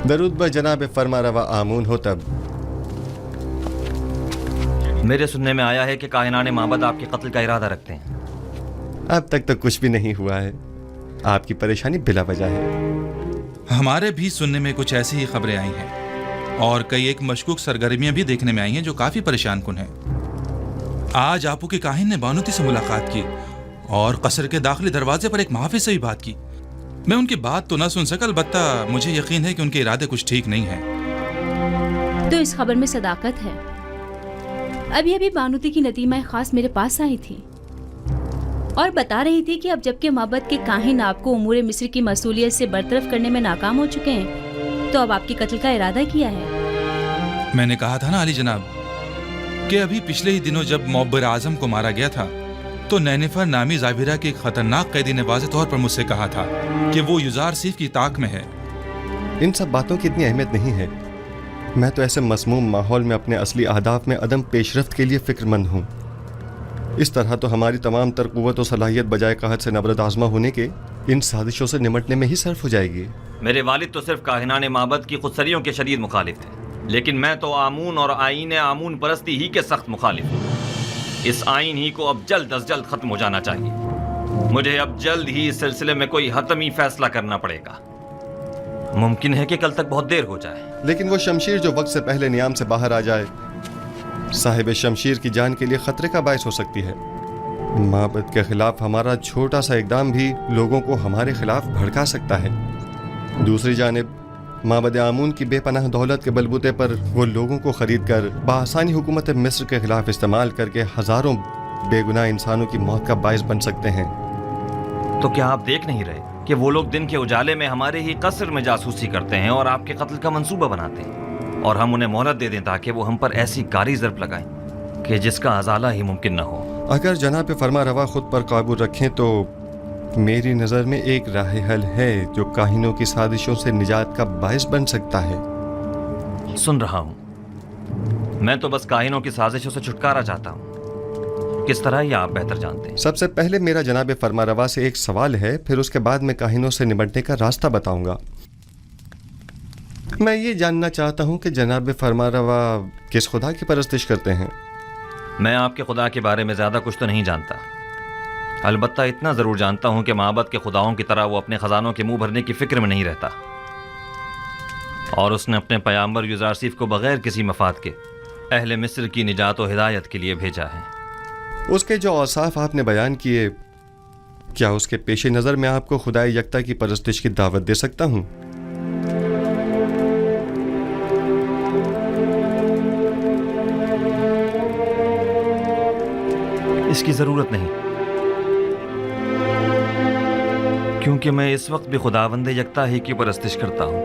दरूद ब जनाब फरमा रवा आमून हो तब. मेरे सुनने में आया है कि कायनान माबद आपके कत्ल का इरादा रखते हैं. अब तक तो कुछ भी नहीं हुआ है. आपकी परेशानी बिला वजह है. हमारे भी सुनने में कुछ ऐसी ही खबरें आई हैं और कई एक मशकूक सरगर्मियां भी देखने में आई हैं जो काफी परेशान कुन हैं. आज आपू के काहिन ने बानुती से मुलाकात की और कसर के दाखिली दरवाजे पर एक मुहाफिज से भी बात की. मैं उनकी बात तो ना सुन सका, अलबत्ता मुझे यकीन है कि उनके इरादे कुछ ठीक नहीं हैं. तो इस खबर में सदाकत है. अभी अभी बानुती की नतीमा खास मेरे पास आई थी और बता रही थी कि अब जबकि माबद के काहिन आपको उमूर मिस्र की मसूलियत से बरतरफ करने में नाकाम हो चुके हैं, तो अब आपकी कत्ल का इरादा किया है. मैंने कहा था ना अली जनाब कि अभी पिछले ही दिनों जब मुअब्बर आजम को मारा गया था तो नैनिफर नामी जाविरा के एक खतरनाक कैदी ने वाज़ेह तौर पर मुझसे कहा था कि वो युजार सीफ की ताक में है. इन सब बातों की इतनी अहमियत नहीं है. मैं तो ऐसे मसमूम माहौल में अपने असली अहदाफ में अदम पेशरफ्त के लिए फ़िक्रमंद हूँ. इस तरह तो हमारी तमाम तर क़ुव्वत और सलाहियत बजाय कहत से नबरद आज़मा होने के इन साजिशों से निमटने में ही सर्फ हो जाएगी. मेरे वालिद तो सिर्फ काहिनान माबद की खुदसरियों के शदीद मुखालिफ थे, लेकिन मैं तो आमून और आईन आमून परस्ती ही के सख्त मुखालिफ हूँ. इस आइन ही को अब जल्द अज जल्द ख़त्म हो जाना चाहिए. मुझे अब जल्द ही इस सिलसिले में कोई हतमी फैसला करना पड़ेगा. मुमकिन है कि कल तक बहुत देर हो जाए. लेकिन वो शमशीर जो वक्त से पहले नियाम से बाहर आ जाए साहिब शमशीर की जान के लिए खतरे का बायस हो सकती है. माबद के खिलाफ हमारा छोटा सा इकदाम भी लोगों को हमारे खिलाफ भड़का सकता है. दूसरी जानिब माबद आमून की बेपनाह दौलत के बलबूते पर वो लोगों को खरीद कर बआसानी हुकूमत मिस्र के खिलाफ इस्तेमाल करके हज़ारों बेगुनाह इंसानों की मौत का बायस बन सकते हैं. तो क्या आप देख नहीं रहे कि वो लोग दिन के उजाले में हमारे ही कसर में जासूसी करते हैं और आपके कत्ल का मंसूबा बनाते हैं, और हम उन्हें मोहलत दे दें ताकि वो हम पर ऐसी कारी ज़रब लगाएं कि जिसका अजाला ही मुमकिन न हो. अगर जनाब फरमा रवा खुद पर काबू रखें तो मेरी नज़र में एक राह हल है जो काहिनों की साजिशों से निजात का बायस बन सकता है. सुन रहा हूँ. मैं तो बस काहिनों की साजिशों से छुटकारा चाहता हूँ. किस तरह ये आप बेहतर जानते हैं. सबसे पहले मेरा जनाब फरमा रवा से एक सवाल है, फिर उसके बाद मैं काहिनों से निपटने का रास्ता बताऊंगा. मैं ये जानना चाहता हूँ कि जनाब फरमा रवा किस खुदा की परस्तिश करते हैं. मैं आपके खुदा के बारे में ज़्यादा कुछ तो नहीं जानता, अलबत्ता इतना ज़रूर जानता हूँ कि माबद के खुदाओं की तरह वो अपने ख़जानों के मुंह भरने की फ़िक्र में नहीं रहता, और उसने अपने पैगंबर युज़ारसीफ को बग़ैर किसी मफाद के अहले मिस्र की निजात और हिदायत के लिए भेजा है. उसके जो औसाफ आपने बयान किए, क्या उसके पेश नज़र में आपको खुदाई यकता की परस्तिश की दावत दे सकता हूँ? इसकी ज़रूरत नहीं, क्योंकि मैं इस वक्त भी खुदावंद यकता ही की परस्तिश करता हूँ.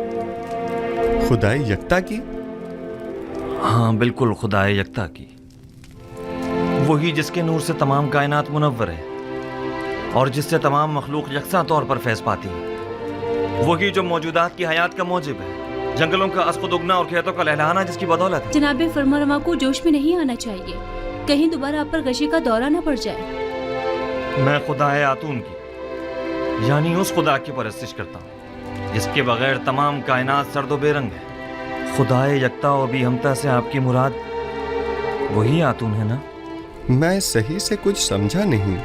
खुदाई यकता की? हाँ बिल्कुल, खुदाई यकता की. वही जिसके नूर से तमाम कायनात मुनव्वर है और जिससे तमाम मखलूक यकसा तौर पर फैज़ पाती है. वही जो मौजूदात की हयात का मौजिब है, जंगलों का अस्कुद उगना और खेतों का लहलहाना जिसकी बदौलत है. जनाब फरमा को जोश में नहीं आना चाहिए, कहीं दोबारा आप पर गशी का दौरा न पड़ जाए. मैं खुदाए आतून की, यानी उस खुदा की परस्तिश करता हूँ जिसके बगैर तमाम कायनात सर्दो बेरंग है. खुदाए यकता और भी हमता से आपकी मुराद वही आतून है ना? मैं सही से कुछ समझा नहीं.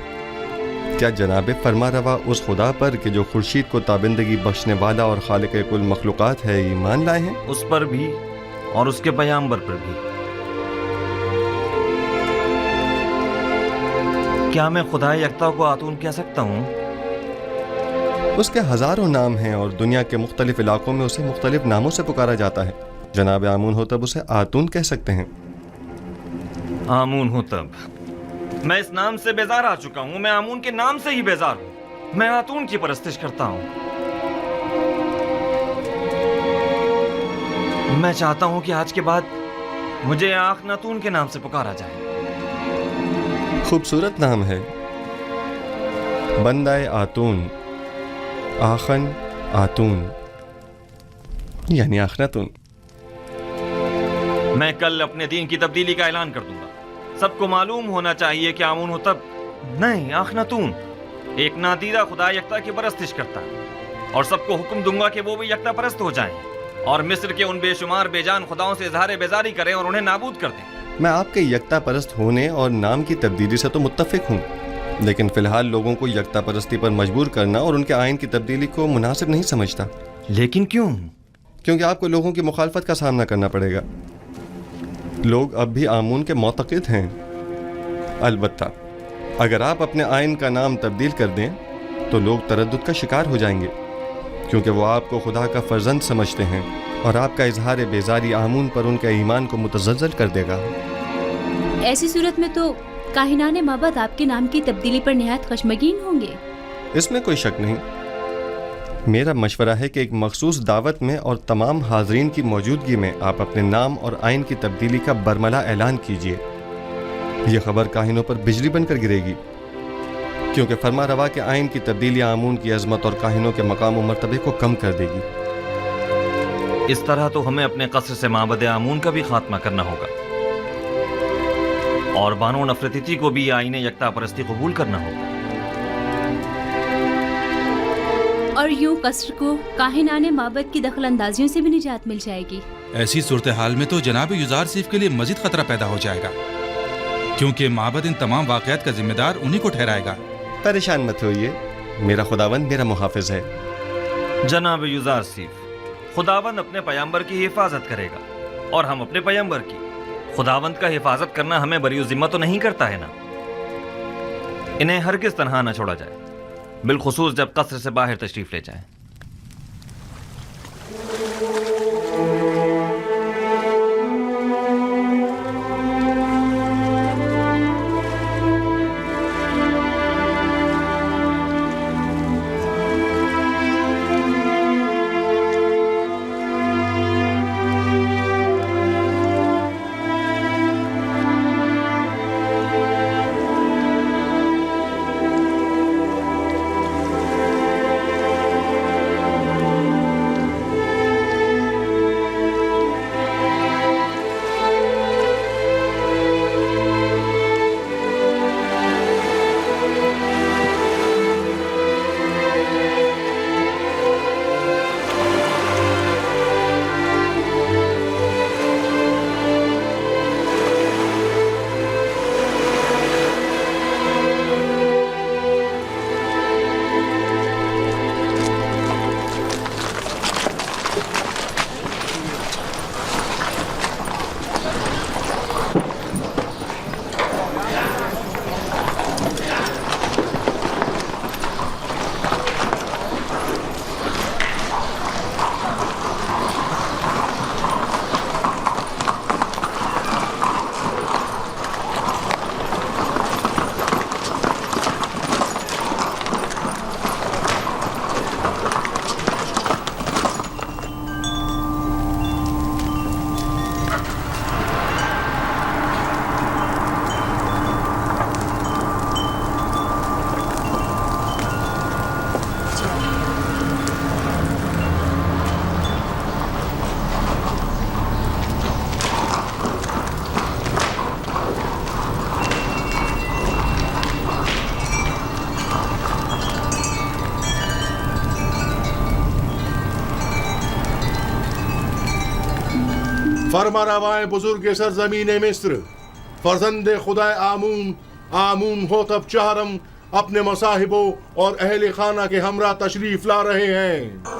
क्या जनाब फरमा रवा उस खुदा पर कि जो खुर्शीद को ताबिंदगी बख्शने वाला और खालिक कुल मखलूक़ात है ईमान लाए हैं? उस पर भी और उसके पैगंबर पर भी. क्या मैं खुदा यकता को आतून कह सकता हूँ? उसके हज़ारों नाम हैं और दुनिया के मुख्तलिफ इलाकों में उसे मुख्तलिफ नामों से पुकारा जाता है. जनाब आमून हो तब उसे आतून कह सकते हैं. आमून हो तब? मैं इस नाम से बेजार आ चुका हूँ. मैं आमून के नाम से ही बेजार हूँ. मैं आतून की परस्तिश करता हूँ. میں چاہتا ہوں کہ آج کے بعد مجھے آخناتون کے نام سے پکارا جائے. خوبصورت نام ہے. بندہ آتون، آخن آتون یعنی آخناتون. میں کل اپنے دین کی تبدیلی کا اعلان کر دوں گا. سب کو معلوم ہونا چاہیے کہ آمون ہوتب نہیں آخناتون ایک نادیدہ خدا یکتا کی پرستش کرتا ہے، اور سب کو حکم دوں گا کہ وہ بھی یکتا پرست ہو جائیں اور مصر کے ان بے شمار بے جان خداؤں سے اظہار بیزاری کریں اور انہیں نابود کر دیں. میں آپ کے یکتا پرست ہونے اور نام کی تبدیلی سے تو متفق ہوں، لیکن فی الحال لوگوں کو یکتا پرستی پر مجبور کرنا اور ان کے آئین کی تبدیلی کو مناسب نہیں سمجھتا. لیکن کیوں؟ کیونکہ آپ کو لوگوں کی مخالفت کا سامنا کرنا پڑے گا. لوگ اب بھی آمون کے معتقد ہیں. البتہ اگر آپ اپنے آئین کا نام تبدیل کر دیں تو لوگ تردد کا شکار ہو جائیں گے، کیونکہ وہ آپ کو خدا کا فرزند سمجھتے ہیں، اور آپ کا اظہار بیزاری آمون پر ان کے ایمان کو متزلزل کر دے گا. ایسی صورت میں تو کاہنان معبد آپ کے نام کی تبدیلی پر نہایت خشمگین ہوں گے. اس میں کوئی شک نہیں. میرا مشورہ ہے کہ ایک مخصوص دعوت میں اور تمام حاضرین کی موجودگی میں آپ اپنے نام اور آئین کی تبدیلی کا برملا اعلان کیجیے. یہ خبر کاہنوں پر بجلی بن کر گرے گی، کیونکہ فرما روا کے آئین کی تبدیلی آمون کی عظمت اور کاہنوں کے مقام و مرتبے کو کم کر دے گی. اس طرح تو ہمیں اپنے قصر سے معبد آمون کا بھی خاتمہ کرنا ہوگا، اور بانو نفرتیتی کو بھی آئین یکتا پرستی قبول کرنا ہوگا. اور یوں قصر کو کاہنان معبد کی دخل اندازیوں سے بھی نجات مل جائے گی. ایسی صورتحال میں تو جناب یوزار سیف کے لیے مزید خطرہ پیدا ہو جائے گا، کیونکہ معبد ان تمام واقعات کا ذمہ دار انہی کو ٹھہرائے گا. پریشان مت ہوئیے، میرا خداوند میرا محافظ ہے. جناب یوزار سیف، خداوند اپنے پیامبر کی حفاظت کرے گا، اور ہم اپنے پیامبر کی. خداوند کا حفاظت کرنا ہمیں بری ذمہ تو نہیں کرتا ہے نا. انہیں ہرگز تنہا نہ چھوڑا جائے، بالخصوص جب قصر سے باہر تشریف لے جائیں. فرما روائے بزرگ سرزمین مصر، فرزند خدا آمون، آمون ہوتب چہرم اپنے مصاحبوں اور اہل خانہ کے ہمراہ تشریف لا رہے ہیں.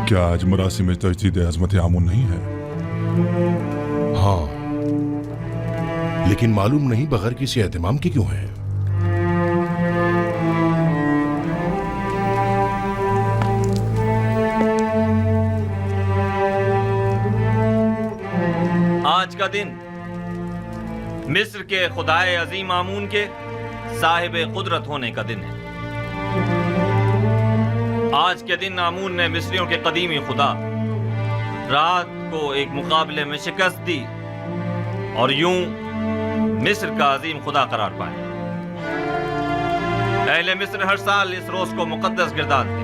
क्या आज मरासिम तजदीद अजमत आमून नहीं है? हाँ, लेकिन मालूम नहीं बगैर किसी एहतमाम के क्यों है। आज का दिन मिस्र के खुदाए अजीम आमून के साहिब कुदरत होने का दिन है। आज के दिन आमून ने मिस्रियों के कदीमी खुदा रात को एक मुकाबले में शिकस्त दी और यूं मिस्र का अजीम खुदा करार पाया। अहले मिस्र हर साल इस रोज को मुकद्दस गिरदारते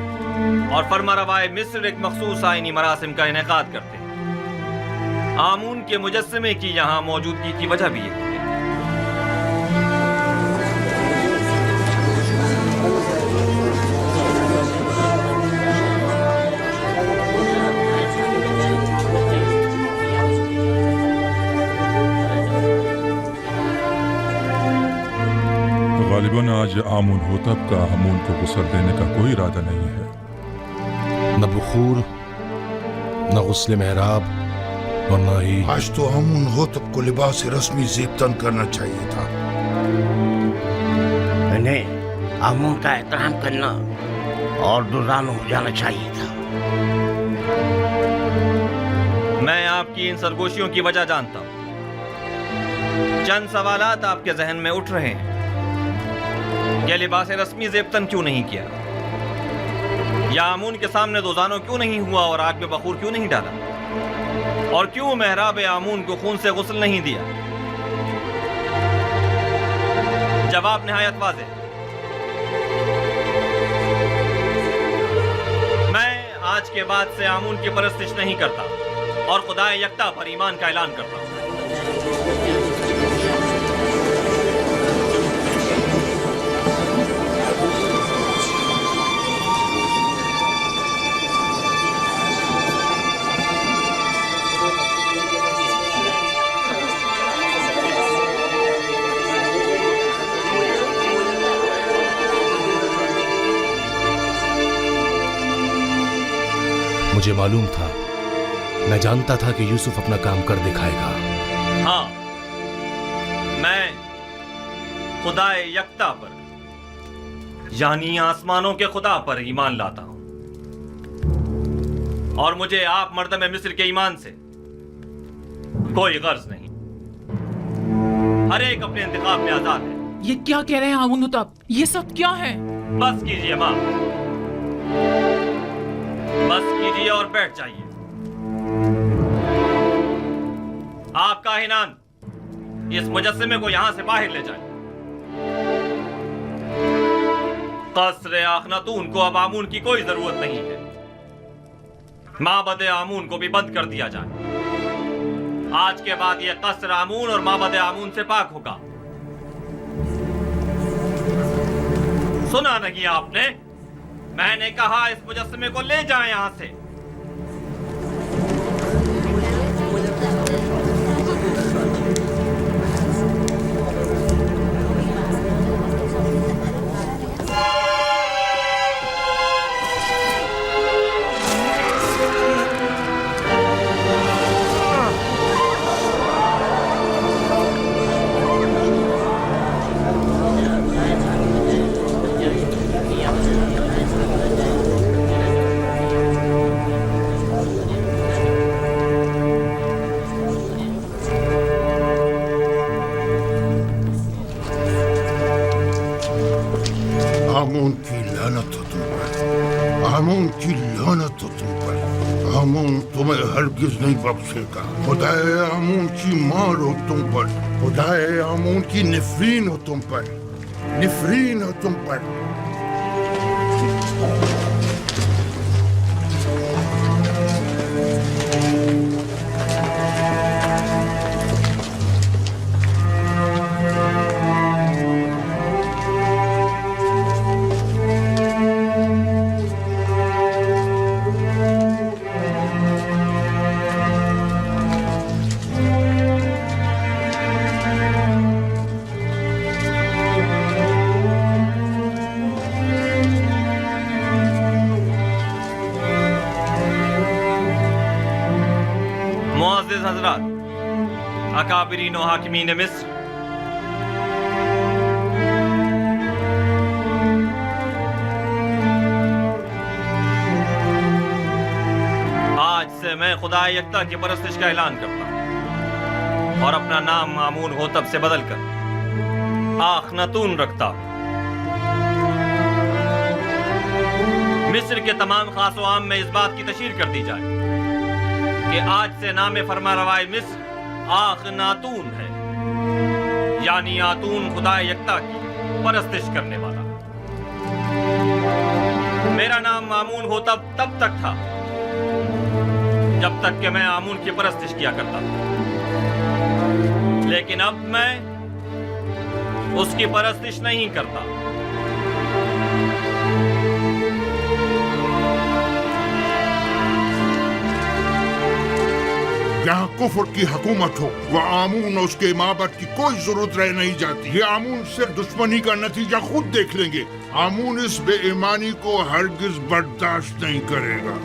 और फरमारवाए मिस्र एक मखसूस आईनी मरासिम का इनेकाद करते। आमून के मुजस्समे की यहाँ मौजूदगी की वजह भी है। गालिबन आज आमून होतब का आमून को गुस्ल देने का कोई इरादा नहीं है। न बुखूर, न गुस्ल मेहराब और न ही आज तो आमून होतब को लिबास रस्मी ज़ेबतन करना चाहिए था। इन्हें आमून का एहतराम करना और दुर्रानो हो जाना चाहिए था। मैं आपकी इन सरगोशियों की वजह जानता हूं। चंद सवालात आपके जहन में उठ रहे हैं। क्या लिबास रस्मी ज़ेबतन क्यों नहीं किया, या आमून के सामने दोजानो क्यों नहीं हुआ और आग में बखूर क्यों नहीं डाला, और क्यों मेहराब आमून को खून से गुस्ल नहीं दिया? जवाब निहायत वाज़ेह। मैं आज के बाद से आमून की परस्तिश नहीं करता और खुदाए यकता पर ईमान का ऐलान करता हूं। मुझे मालूम था, मैं जानता था कि यूसुफ अपना काम कर दिखाएगा। हाँ, मैं खुदाए यकता पर यानी आसमानों के खुदा पर ईमान लाता हूं और मुझे आप मर्दम मिस्र के ईमान से कोई गर्ज नहीं। हर एक अपने इंतखाब में आजाद है। ये क्या कह रहे हैं आमून होतब? ये सब क्या है? बस कीजिए मां, बस कीजिए और बैठ जाइए। आप काहिनान इस मुजस्समे को यहां से बाहर ले जाएं। क़स्र आखनातून को अब आमून की कोई जरूरत नहीं है। माबद आमून को भी बंद कर दिया जाए। आज के बाद यह क़स्र आमून और माबद आमून से पाक होगा। सुना नहीं आपने? मैंने कहा इस मुजस्समे को ले जाएं यहां से। आमून की लानत हो तुम पर, आमून की लानत हो तुम पर। आमून तुम्हें हरगिज नहीं बख्शेगा। खुदाए आमून की मार हो तुम पर, खुदाए आमून की निफरीन हो तुम पर, निफरीन हो तुम पर। हजरात, अकाबरीन व हाकिमीन मिस्र, आज से मैं खुदा यकता की परस्तिश का ऐलान करता हूं और अपना नाम मामून होतब से बदलकर आखनतून रखता हूं। मिस्र के तमाम खास व आम में इस बात की तशहीर कर दी जाए कि आज से नाम फरमा रवाए मिस्र आखनातून है, यानी आतून खुदा यकता की परस्तिश करने वाला। मेरा नाम मामून होतब तब तक था जब तक कि मैं आमून की परस्तिश किया करता था, लेकिन अब मैं उसकी परस्तिश नहीं करता। जहाँ कुफर की हुकूमत हो वह आमून और उसके माबद की कोई जरूरत रह नहीं जाती। ये आमून सिर्फ दुश्मनी का नतीजा खुद देख लेंगे। आमून इस बेईमानी को हरगिज बर्दाश्त नहीं करेगा।